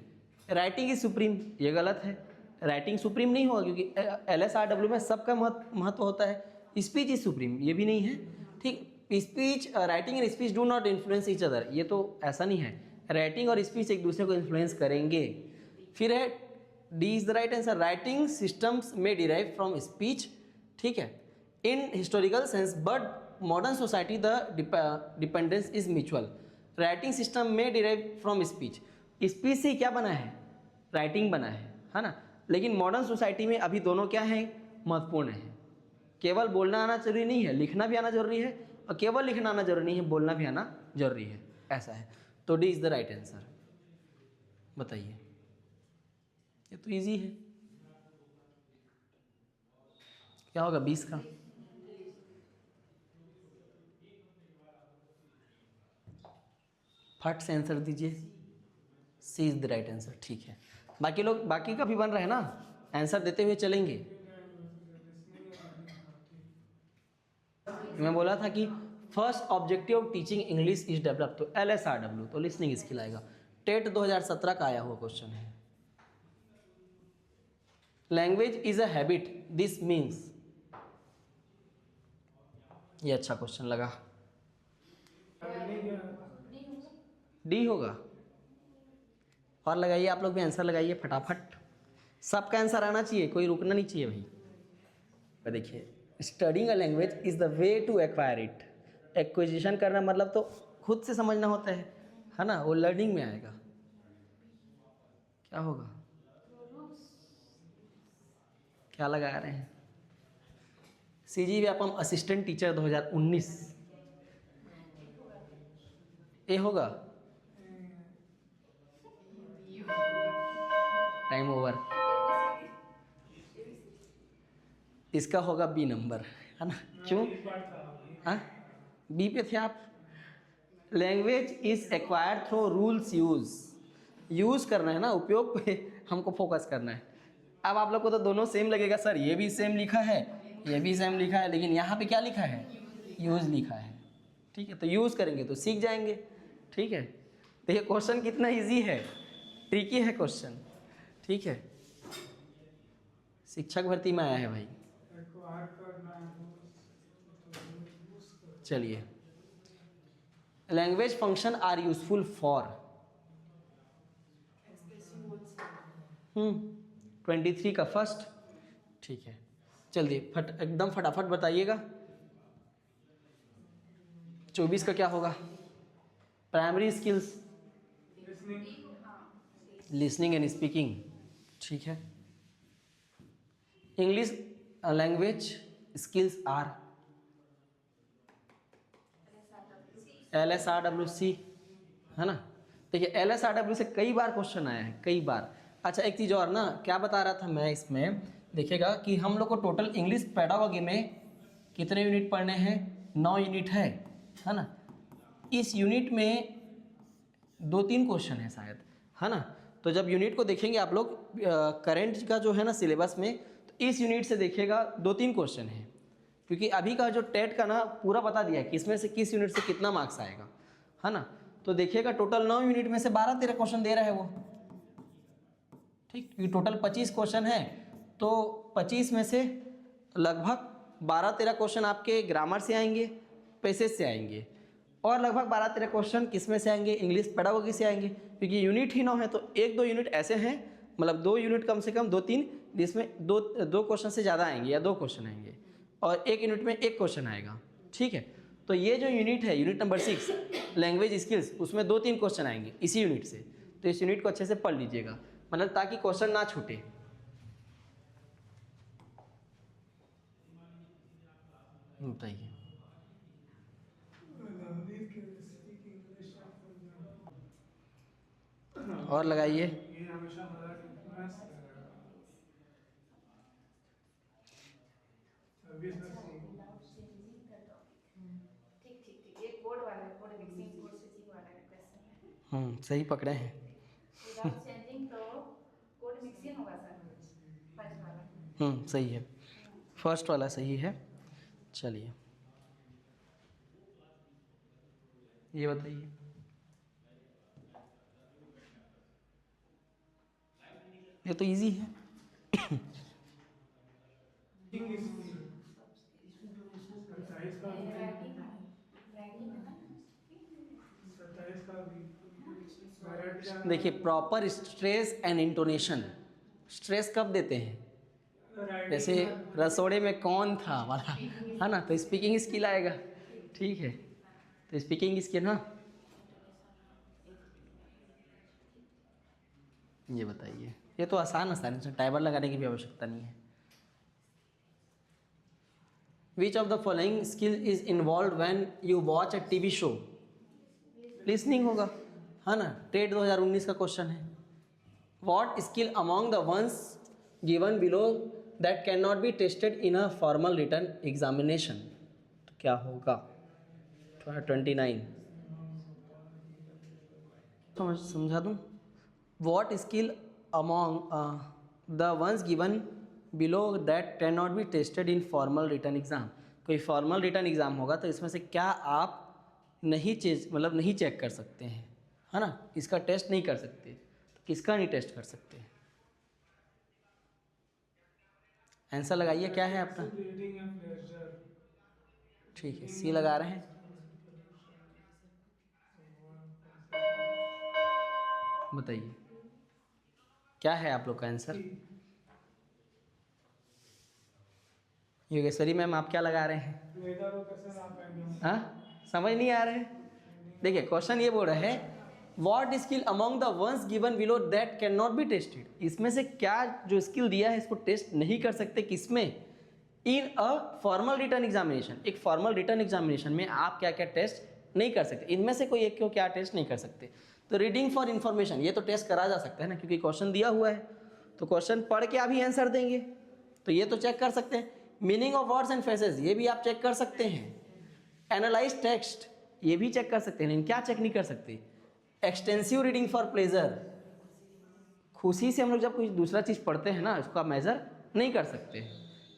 writing is supreme, ये गलत है। राइटिंग सुप्रीम नहीं होगा, क्योंकि LSRW में सबका महत्व होता है। स्पीच इज सुप्रीम, ये भी नहीं है, ठीक। Speech, writing and speech do not influence each other, ये तो ऐसा नहीं है, राइटिंग और स्पीच एक दूसरे को इन्फ्लुएंस करेंगे। फिर है D is the right answer, writing systems में डिराइव फ्रॉम स्पीच, ठीक है, in historical sense, but modern society the dependence is mutual. Writing system में डिराइव फ्रॉम स्पीच, स्पीच से क्या बना है, राइटिंग बना है ना। लेकिन मॉडर्न सोसाइटी में अभी दोनों क्या है, महत्वपूर्ण है। केवल बोलना आना जरूरी नहीं है, लिखना भी आना जरूरी है, और केवल लिखना आना जरूरी नहीं है, बोलना भी आना जरूरी है, ऐसा है। तो D is the right answer. बताइए, ये तो इजी है। क्या होगा 20 का, फट से आंसर दीजिए। सी इज द राइट आंसर। ठीक है, बाकी लोग बाकी का भी बन रहा है ना, आंसर देते हुए चलेंगे। मैं बोला था कि first objective of teaching English is develop, तो LSRW, तो लिसनिंग स्किल आएगा। टेट 2017 का आया हुआ क्वेश्चन है। Language is a habit, this means, ये अच्छा क्वेश्चन लगा। डी होगा। और लगाइए, आप लोग भी आंसर लगाइए फटाफट, सबका आंसर आना चाहिए, कोई रुकना नहीं चाहिए भाई। तो देखिए, studying a language is the way to acquire it. Acquisition करना मतलब तो खुद से समझना होता है ना, वो लर्निंग में आएगा। क्या होगा, क्या लगा रहे हैं? CG व्यापम असिस्टेंट टीचर 2019, ए होगा। Time over. इसका होगा बी नंबर, है ना? क्यों? हाँ, बी पे थे आप। Language is acquired through rules use करना है ना, उपयोग पे हमको फोकस करना है। अब आप लोग को तो दोनों सेम लगेगा, सर ये भी सेम लिखा है, ये भी सेम लिखा है, लेकिन यहाँ पे क्या लिखा है? यूज़ लिखा है। ठीक है, तो यूज़ करेंगे तो सीख जाएंगे। ठीक है, तो ये क्वेश्चन कितना इजी है, ट्रिकी है क्वेश्चन। ठीक है, शिक्षक भर्ती में आया है भाई। चलिए, language function are useful for 23 का फर्स्ट। ठीक है, चलिए एकदम फटाफट बताइएगा। 24 का क्या होगा? Primary skills, listening and speaking. ठीक है, English language skills are LSRWC, है ना? देखिए, LSRW से कई बार क्वेश्चन आया है, कई बार। अच्छा, एक चीज़ और ना, क्या बता रहा था मैं इसमें, देखिएगा कि हम लोग को टोटल इंग्लिश पेडागोगी में कितने यूनिट पढ़ने हैं? 9 यूनिट है ना? इस यूनिट में 2-3 क्वेश्चन है शायद, है ना? तो जब यूनिट को देखेंगे आप लोग, करंट का जो है ना सिलेबस में, तो इस यूनिट से देखिएगा 2-3 क्वेश्चन है, क्योंकि अभी का जो टेट का ना पूरा बता दिया है कि इसमें से किस यूनिट से कितना मार्क्स आएगा, है ना? तो देखिएगा टोटल 9 यूनिट में से 12-13 क्वेश्चन दे रहा है वो। ठीक, क्योंकि टोटल 25 क्वेश्चन है, तो 25 में से लगभग 12-13 क्वेश्चन आपके ग्रामर से आएंगे, पैसेज से आएंगे, और लगभग 12-13 क्वेश्चन किस में से आएंगे? इंग्लिश पेडागोगी से आएंगे, क्योंकि यूनिट ही 9 है। तो 1-2 यूनिट ऐसे हैं, मतलब 2 यूनिट कम से कम 2-3, जिसमें दो क्वेश्चन से ज़्यादा आएंगे या 2 क्वेश्चन आएंगे, और 1 यूनिट में 1 क्वेश्चन आएगा। ठीक है, तो ये जो यूनिट है, यूनिट नंबर 6 लैंग्वेज स्किल्स, उसमें 2-3 क्वेश्चन आएंगे इसी यूनिट से। तो इस यूनिट को अच्छे से पढ़ लीजिएगा, मतलब ताकि क्वेश्चन ना छूटे। बताइए। और लगाइए। ये हमेशा मजाक में ठीक ठीक ठीक, एक कोड वाला है, कोड मिक्सिंग, कोड स्विचिंग वाला है क्वेश्चन। सही पकड़े हैं। विदाउट चेंजिंग तो कोड मिक्सिंग होगा सर, फर्स्ट वाला। सही है, फर्स्ट वाला सही है। चलिए, ये बताइए। ये तो इजी है। देखिए, proper stress and intonation, stress कब देते हैं? जैसे रसोड़े में कौन था वाला, है ना? तो स्पीकिंग स्किल आएगा। ठीक है, तो स्पीकिंग स्किल ना, ये बताइए। ये तो आसान है, इसमें टाइमर लगाने की भी आवश्यकता नहीं है। Which of the following skill is involve when you watch a TV show? Listening होगा, है ना? टेट 2019 का क्वेश्चन है। What skill among the ones given below that can not be tested in a formal written examination? तो क्या होगा? 29। समझा दूँ। What skill among the ones given below that can not be tested in formal return exam. कोई formal return exam होगा तो इसमें से क्या आप नहीं नहीं चेक कर सकते हैं, है ना, इसका टेस्ट नहीं कर सकते, तो किसका नहीं टेस्ट कर सकते? आंसर लगाइए, क्या है आपका? Reading and pleasure. ठीक है, सी लगा रहे हैं। बताइए क्या है आप लोग का आंसर? योगेश्वरी मैम आप क्या लगा रहे हैं? Pleasure को कैसे ना पाएंगे? हाँ, समझ नहीं आ रहे हैं? देखिए क्वेश्चन ये बोल रहा है what skill among the ones given below that can not be tested. इसमें से क्या जो स्किल दिया है इसको टेस्ट नहीं कर सकते, किसमें? इन अ फॉर्मल रिटर्न एग्जामिनेशन। एक फॉर्मल रिटर्न एग्जामिनेशन में आप क्या क्या टेस्ट नहीं कर सकते, इनमें से कोई एक को क्या टेस्ट नहीं कर सकते? तो रीडिंग फॉर इन्फॉर्मेशन ये तो टेस्ट करा जा सकता है ना, क्योंकि क्वेश्चन दिया हुआ है तो क्वेश्चन पढ़ के आप ही आंसर देंगे, तो ये तो चेक कर सकते हैं। Meaning of words and phrases ये भी आप चेक कर सकते हैं। एनालाइज टेक्स्ट ये भी चेक कर सकते हैं, लेकिन क्या चेक नहीं कर सकते? एक्सटेंसिव रीडिंग फॉर प्लेजर, खुशी से हम लोग जब कुछ दूसरा चीज़ पढ़ते हैं ना उसको आप मेजर नहीं कर सकते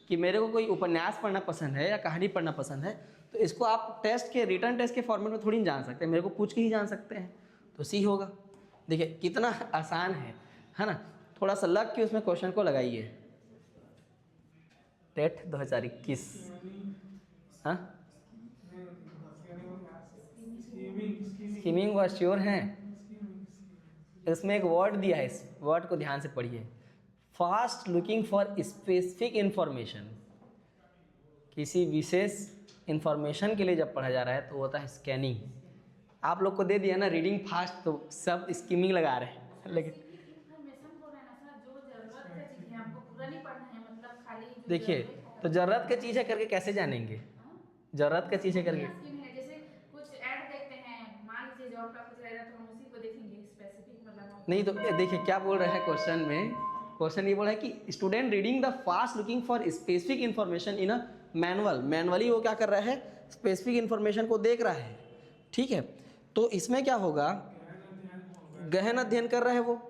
कि मेरे को कोई उपन्यास पढ़ना पसंद है या कहानी पढ़ना पसंद है, तो इसको आप टेस्ट के रिटर्न टेस्ट के फॉर्मेट में थोड़ी नहीं जान सकते, मेरे को पूछ के ही जान सकते हैं, तो सी होगा। देखिए कितना आसान है ना। थोड़ा सा लग के उसमें क्वेश्चन को लगाइए। टेट 2021 हाँ, स्कीमिंग वर्ड श्योर हैं। इसमें एक वर्ड दिया है, इस वर्ड को ध्यान से पढ़िए। Fast looking for specific information. किसी विशेष इंफॉर्मेशन के लिए जब पढ़ा जा रहा है तो होता है स्कैनिंग। आप लोग को दे दिया ना रीडिंग फास्ट, तो सब स्कीमिंग लगा रहे हैं, लेकिन देखिए तो ज़रूरत की चीज़ है करके कैसे जानेंगे? ज़रूरत की चीज़ है करके जैसे कुछ ऐड देखते हैं, मान लीजिए जॉब का कुछ रहेगा तो हम उसी को देखेंगे स्पेसिफिक, मतलब नहीं। तो देखिए क्या बोल रहा है क्वेश्चन में, क्वेश्चन ये बोल रहा है कि student reading the fast looking for specific information in a manual. Manually वो क्या कर रहा है? स्पेसिफिक इन्फॉर्मेशन को देख रहा है, ठीक है। तो इसमें क्या होगा? गहन अध्ययन कर रहा है वो,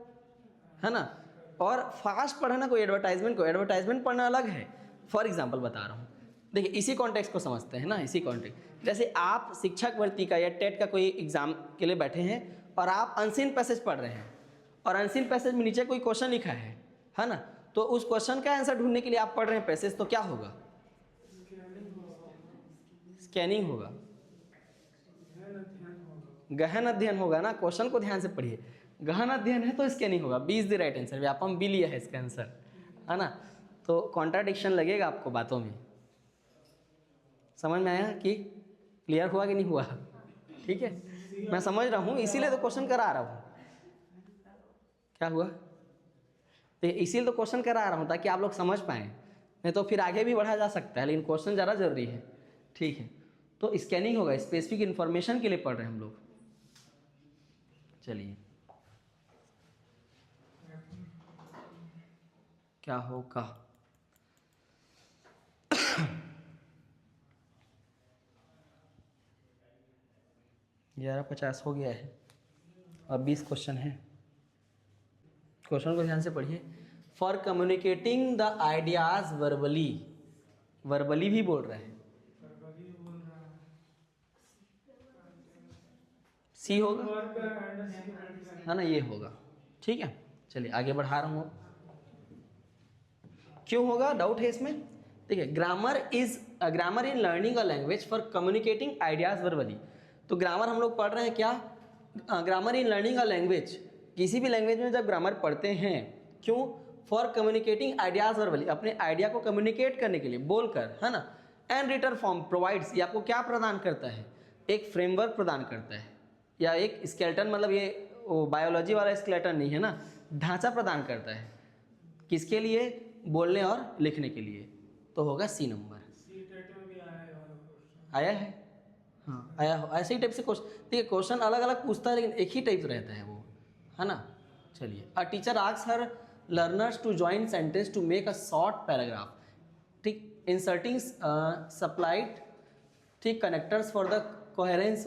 है ना। और फास्ट पढ़ना कोई एडवर्टाइजमेंट पढ़ना अलग है। फॉर एग्जांपल बता रहा हूँ, देखिए इसी कॉन्टेक्स्ट को समझते हैं ना, इसी कॉन्टेक्स्ट। जैसे आप शिक्षक भर्ती का या टेट का कोई एग्जाम के लिए बैठे हैं और आप अनसीन पैसेज पढ़ रहे हैं और अनसीन पैसेज में नीचे कोई क्वेश्चन लिखा है ना, तो उस क्वेश्चन का आंसर ढूंढने के लिए आप पढ़ रहे हैं पैसेज, तो क्या होगा? स्कैनिंग होगा, गहन अध्ययन होगा ना। क्वेश्चन को ध्यान से पढ़िए, गहन अध्ययन है तो स्कैनिंग होगा। B is the right answer, Vyapam B लिया है इसका आंसर, है ना। तो कॉन्ट्राडिक्शन लगेगा आपको बातों में। समझ में आया कि क्लियर हुआ कि नहीं हुआ? ठीक है, मैं समझ रहा हूँ इसीलिए तो क्वेश्चन करा रहा हूँ। क्या हुआ? तो इसीलिए तो क्वेश्चन करा रहा हूँ ताकि आप लोग समझ पाएँ, नहीं तो फिर आगे भी बढ़ा जा सकता है, लेकिन क्वेश्चन ज़्यादा जरूरी है, ठीक है। तो स्कैनिंग होगा, स्पेसिफिक इन्फॉर्मेशन के लिए पढ़ रहे हैं हम लोग। चलिए क्या होगा? 11:50 हो गया है और 20 क्वेश्चन है। क्वेश्चन को ध्यान से पढ़िए। For communicating the ideas verbally, verbally भी बोल रहा है, सी होगा, है ना, ये होगा, ठीक है। चलिए आगे बढ़ा रहा हूँ। क्यों होगा? डाउट है इसमें। देखिए grammar in learning a language for communicating ideas verbally. तो ग्रामर हम लोग पढ़ रहे हैं क्या? Grammar in learning a language, किसी भी लैंग्वेज में जब ग्रामर पढ़ते हैं, क्यों? फॉर कम्युनिकेटिंग आइडियाज वर्बली, अपने आइडिया को कम्युनिकेट करने के लिए, बोलकर, है ना। एंड रिटन फॉर्म प्रोवाइड्स, ये आपको क्या प्रदान करता है? एक फ्रेमवर्क प्रदान करता है, या एक स्केलेटन, मतलब ये बायोलॉजी वाला स्केलेटन नहीं है ना, ढांचा प्रदान करता है। किसके लिए? बोलने और लिखने के लिए। तो होगा सी नंबर। आया है? हाँ आया हो, ऐसे ही टाइप से क्वेश्चन। देखिए क्वेश्चन अलग अलग पूछता है लेकिन एक ही टाइप रहता है वो, है ना। चलिए, a teacher asks her learners to join sentence to make a short paragraph, ठीक, इंसर्टिंग सप्लाइड, ठीक, connectors for the coherence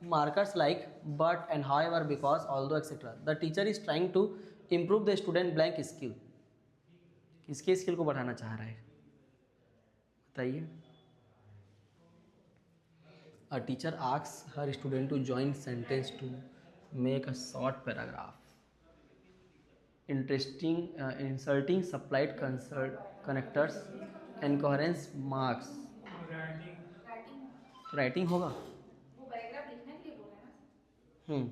markers like but and however because although etc. The teacher is trying to improve the student blank skill. किसके skill को बढ़ाना चाह रहा है बताइए. A teacher asks her student to join sentence to make a short paragraph. Inserting supplied connectors and coherence marks. Writing writing होगा. वो paragraph लिखने के लिए बोला है ना.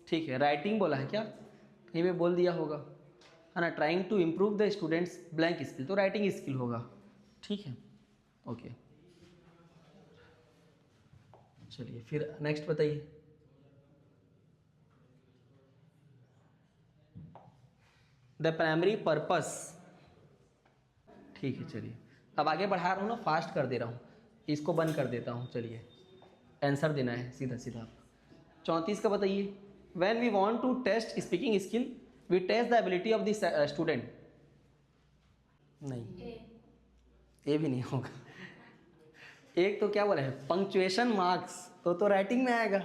ठीक है. राइटिंग बोला है क्या, कहीं पे बोल दिया होगा है ना. Trying to improve the students blank skill, तो राइटिंग स्किल होगा. ठीक है. ओके चलिए फिर नेक्स्ट बताइए. The primary purpose. ठीक है चलिए. अब आगे बढ़ा रहा हूँ ना, फास्ट कर दे रहा हूँ, इसको बंद कर देता हूँ. चलिए आंसर देना है सीधा सीधा. 34 का बताइए. When we want to test speaking skill we test the ability of the student. नहीं, ये भी नहीं होगा. एक तो क्या बोला है पंक्चुएशन मार्क्स, तो राइटिंग में आएगा.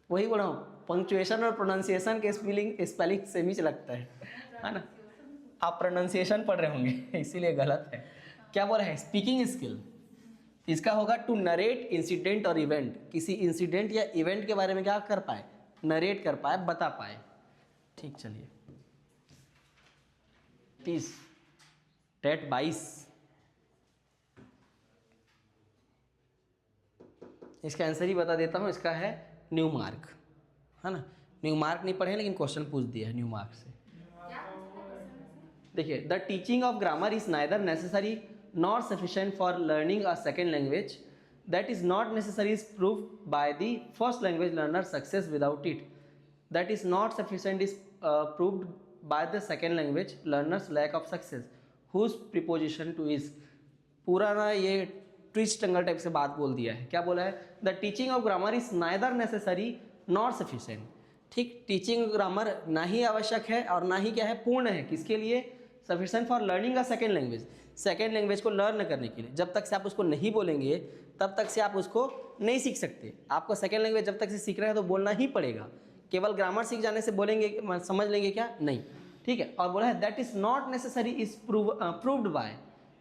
वही बोला हूँ, पंक्चुएशन और प्रोनाउंसिएशन के स्पेलिंग सेम ही लगता है ना. आप प्रोनाउंसिएशन पढ़ रहे होंगे इसीलिए गलत है. क्या बोला है स्पीकिंग स्किल, इसका होगा टू नरेट इंसिडेंट और इवेंट. किसी इंसिडेंट या इवेंट के बारे में क्या कर पाए, नरेट कर पाए, बता पाए. ठीक चलिए. 30 टेट 22. इसका आंसर ही बता देता हूँ. इसका है न्यू मार्क, है ना. न्यू मार्क नहीं पढ़े लेकिन क्वेश्चन पूछ दिया है न्यू मार्क से. देखिए the teaching of grammar is neither necessary not sufficient for learning a second language. That is not necessary is proved by the first language learner success without it. That is not sufficient is proved by the second language learners lack of success whose preposition to is. पूरा ना ये twist angle type से बात बोल दिया है. क्या बोला है the teaching of grammar is neither necessary not sufficient. ठीक, टीचिंग ग्रामर ना ही आवश्यक है और ना ही क्या है पूर्ण है. किसके लिए, sufficient for learning a second language. Second language को लर्न करने के लिए. जब तक से आप उसको नहीं बोलेंगे तब तक से आप उसको नहीं सीख सकते. आपको सेकेंड लैंग्वेज जब तक से सीखना है तो बोलना ही पड़ेगा. केवल ग्रामर सीख जाने से बोलेंगे समझ लेंगे क्या, नहीं. ठीक है. और बोला है that is not necessary is proved by.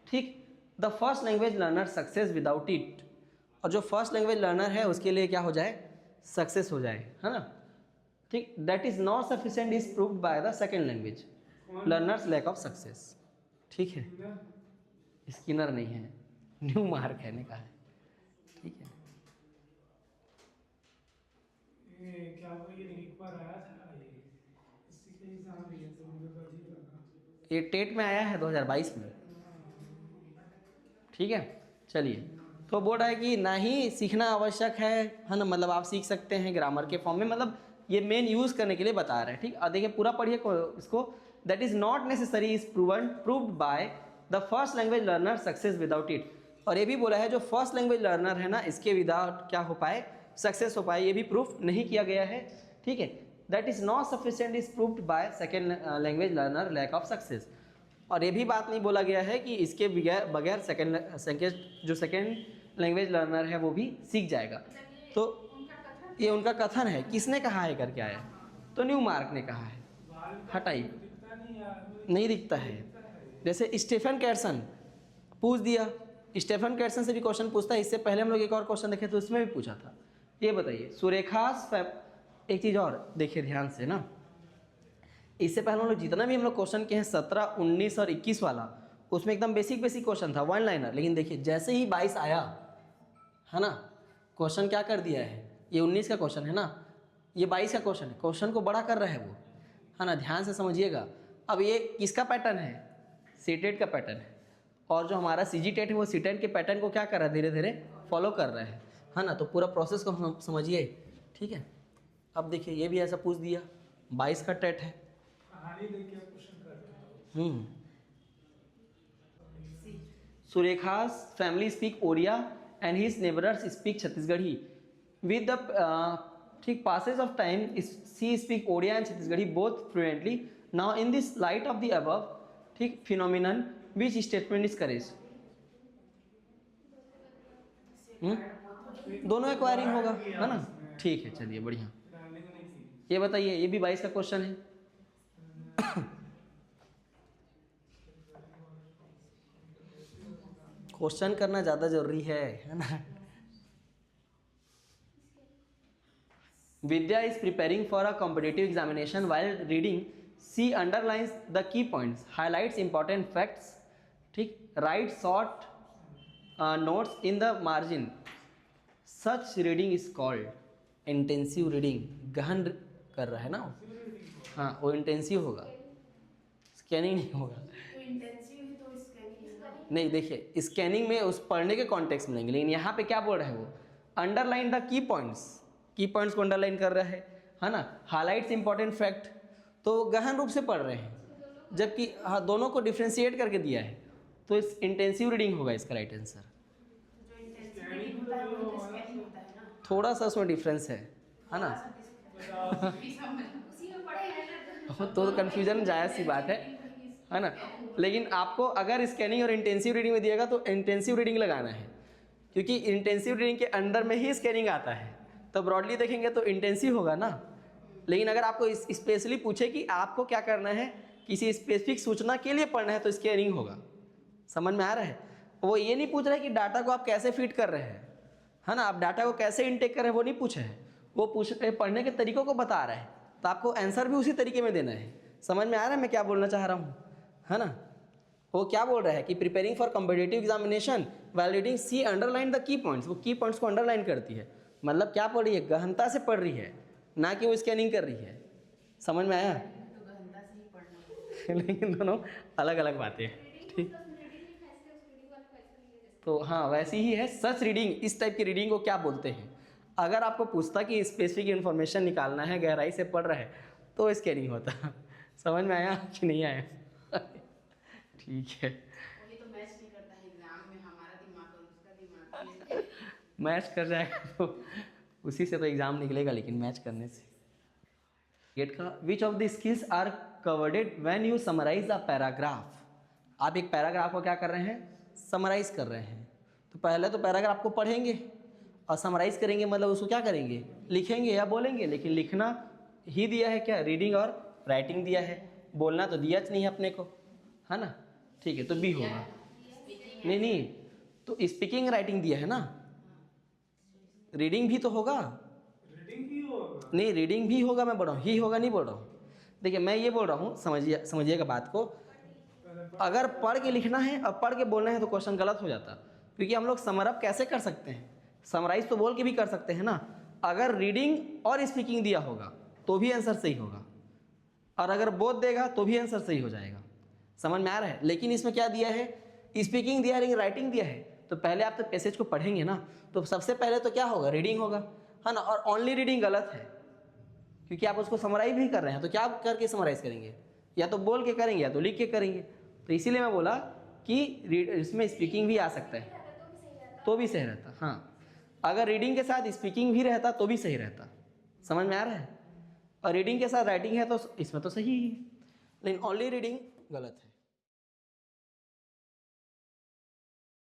ठीक, the first language learner success without it. और जो फर्स्ट लैंग्वेज लर्नर है उसके लिए क्या हो जाए, सक्सेस हो जाए, है ना. ठीक, that is not sufficient is proved by the second language learners lack of success. ठीक है. स्किनर नहीं है, न्यू मार्क है ने कहा है. ठीक है. ये क्या वो ये एक बार आया था, ये इसी के एग्जाम दिए थे, मुझे तो अजीब लगा. ये टेट में आया है 2022 में. ठीक है. चलिए, तो बोल रहा है कि ना ही सीखना आवश्यक है ना, मतलब आप सीख सकते हैं ग्रामर के फॉर्म में, मतलब ये मेन यूज़ करने के लिए बता रहे हैं. ठीक, और देखिए पूरा पढ़िए इसको. That is not necessary is proved by the first language learner success without it. और ये भी बोला है जो फर्स्ट लैंग्वेज लर्नर है ना, इसके विदाउट क्या हो पाए, सक्सेस हो पाए, ये भी प्रूफ नहीं किया गया है. ठीक है. That is not sufficient is proved by second language learner lack of success. और ये भी बात नहीं बोला गया है कि इसके बगैर जो सेकेंड लैंग्वेज लर्नर है वो भी सीख जाएगा. तो ये उनका कथन है. किसने कहा है करके आया, तो न्यू मार्क ने कहा है. हटाइए, दिखता नहीं यार, नहीं दिखता है. जैसे स्टीफन कैर्सन पूछ दिया, स्टीफन कैर्सन से भी क्वेश्चन पूछता है. इससे पहले हम लोग एक और क्वेश्चन देखे तो उसमें भी पूछा था. ये बताइए सुरेखास एक चीज़ और देखिए ध्यान से ना, इससे पहले हम लोग जितना भी हम लोग क्वेश्चन किए हैं 17, 19 और 21 वाला, उसमें एकदम बेसिक क्वेश्चन था, वन लाइनर. लेकिन देखिए जैसे ही 22 आया है ना, क्वेश्चन क्या कर दिया है, ये 19 का क्वेश्चन है ना, ये 22 का क्वेश्चन है. क्वेश्चन को बड़ा कर रहा है वो, है ना. ध्यान से समझिएगा. अब ये किसका पैटर्न है, सीटेट का पैटर्न है. और जो हमारा सीजीटेट है वो सीटेट के पैटर्न को क्या कर रहा है, धीरे धीरे फॉलो कर रहा है ना. तो पूरा प्रोसेस को समझिए. ठीक है. अब देखिए ये भी ऐसा पूछ दिया, 22 का टेट है. कहानी देख के क्वेश्चन करते हैं. Surekha's family speak Oriya and his neighbors speak Chhattisgarhi. With the ठीक passage of time, she speak Oriya and Chhattisgarhi both fluently. Now in this light of the above ठीक phenomenon, which statement is correct? दोनों acquiring होगा, है ना। ठीक है, चलिए बढ़िया। ये बताइए, ये भी 22 का क्वेश्चन है। क्वेश्चन करना ज़्यादा जरूरी है ना। Vidya is preparing for a competitive examination. While reading, she underlines the key points, highlights important facts, ठीक, writes short notes in the margin. Such reading is called intensive reading. गहन कर रहा है ना वो। हाँ, वो इंटेंसिव होगा, स्कैनिंग नहीं होगा। तो इंटेंसिव है तो स्कैनिंग नहीं, देखिए स्कैनिंग में उस पढ़ने के कॉन्टेक्स्ट में लेंगे, लेकिन यहाँ पे क्या बोल रहा है वो, अंडरलाइन द की पॉइंट्स, की पॉइंट्स को अंडरलाइन कर रहा है ना। हाईलाइट्स इंपॉर्टेंट फैक्ट, तो गहन रूप से पढ़ रहे हैं, जबकि हाँ दोनों को डिफ्रेंशिएट करके दिया है, तो इस इंटेंसिव रीडिंग होगा इसका राइट आंसर। जो इंटेंसिव रीडिंग होता है वो तो स्कैनिंग होता है ना। थोड़ा सा उसमें डिफरेंस है ना। उसी में पढ़े हैं ना तो कन्फ्यूजन जायज़ सी बात है ना। लेकिन आपको अगर स्कैनिंग और इंटेंसिव रीडिंग में दिएगा तो इंटेंसिव रीडिंग लगाना है, क्योंकि इंटेंसिव रीडिंग के अंडर में ही स्कैनिंग आता है, तो ब्रॉडली देखेंगे तो इंटेंसिव होगा ना। लेकिन अगर आपको स्पेशली पूछे कि आपको क्या करना है, किसी स्पेसिफिक सूचना के लिए पढ़ना है, तो स्कैनिंग होगा। समझ में आ रहा है। वो ये नहीं पूछ रहे कि डाटा को आप कैसे फीड कर रहे हैं, है ना, आप डाटा को कैसे इनटेक कर रहे हैं, वो नहीं पूछे हैं, वो पूछ रहे पढ़ने के तरीकों को बता रहा है, तो आपको आंसर भी उसी तरीके में देना है। समझ में आ रहा है मैं क्या बोलना चाह रहा हूँ, है ना। वो क्या बोल रहा है कि preparing for competitive examination while reading see underline the key points, वो की पॉइंट्स को अंडरलाइन करती है, मतलब क्या पढ़ रही है, गहनता से पढ़ रही है, ना कि वो स्कैनिंग कर रही है। समझ में आया। तो गहनता से ही पढ़ना है। लेकिन दोनों अलग अलग बातें हैं, ठीक। तो हाँ वैसी ही है सच रीडिंग। इस टाइप की रीडिंग को क्या बोलते हैं। अगर आपको पूछता कि स्पेसिफिक इन्फॉर्मेशन निकालना है, गहराई से पढ़ रहा है, तो स्कैनिंग होता। समझ में आया कि नहीं आया। ठीक है, वही तो मैच नहीं करता है एग्जाम में, हमारा दिमाग और उसका दिमाग। मैच कर जाएगा तो उसी से तो एग्ज़ाम निकलेगा, लेकिन मैच करने से। गेट का which of the skills are covered when you summarise a paragraph. आप एक पैराग्राफ को क्या कर रहे हैं, समराइज कर रहे हैं। तो पहले तो पैराग्राफ को पढ़ेंगे और समराइज करेंगे, मतलब उसको क्या करेंगे, लिखेंगे या बोलेंगे। लेकिन लिखना ही दिया है क्या, रीडिंग और राइटिंग दिया है, बोलना तो दिया नहीं है अपने को, है ना। ठीक है, तो बी होगा। नहीं, तो स्पीकिंग राइटिंग दिया है ना, रीडिंग भी तो होगा। रीडिंग ही होगा। नहीं, रीडिंग भी होगा, मैं बोल रहा हूँ ही होगा नहीं बोल रहा हूँ। देखिए मैं ये बोल रहा हूँ, समझिएगा बात को। अगर पढ़ के लिखना है और पढ़ के बोलना है तो क्वेश्चन गलत हो जाता, क्योंकि हम लोग समरअप कैसे कर सकते हैं, समराइज तो बोल के भी कर सकते हैं ना। अगर रीडिंग और स्पीकिंग दिया होगा तो भी आंसर सही होगा, और अगर बोथ देगा तो भी आंसर सही हो जाएगा। समझ में आ रहा है। लेकिन इसमें क्या दिया है, स्पीकिंग दिया है लेकिन राइटिंग दिया है, तो पहले आप तो पैसेज को पढ़ेंगे ना, तो सबसे पहले तो क्या होगा, रीडिंग होगा, है ना। और ओनली रीडिंग गलत है, क्योंकि आप उसको समराइज भी कर रहे हैं, तो क्या करके समराइज करेंगे, या तो बोल के करेंगे या तो लिख के करेंगे। तो इसीलिए मैं बोला कि इसमें स्पीकिंग भी आ सकता है तो भी सही रहता। हाँ, अगर रीडिंग के साथ स्पीकिंग भी रहता तो भी सही रहता। समझ में आ रहा है। और रीडिंग के साथ राइटिंग है तो इसमें तो सही ही है, लेकिन ओनली रीडिंग गलत है।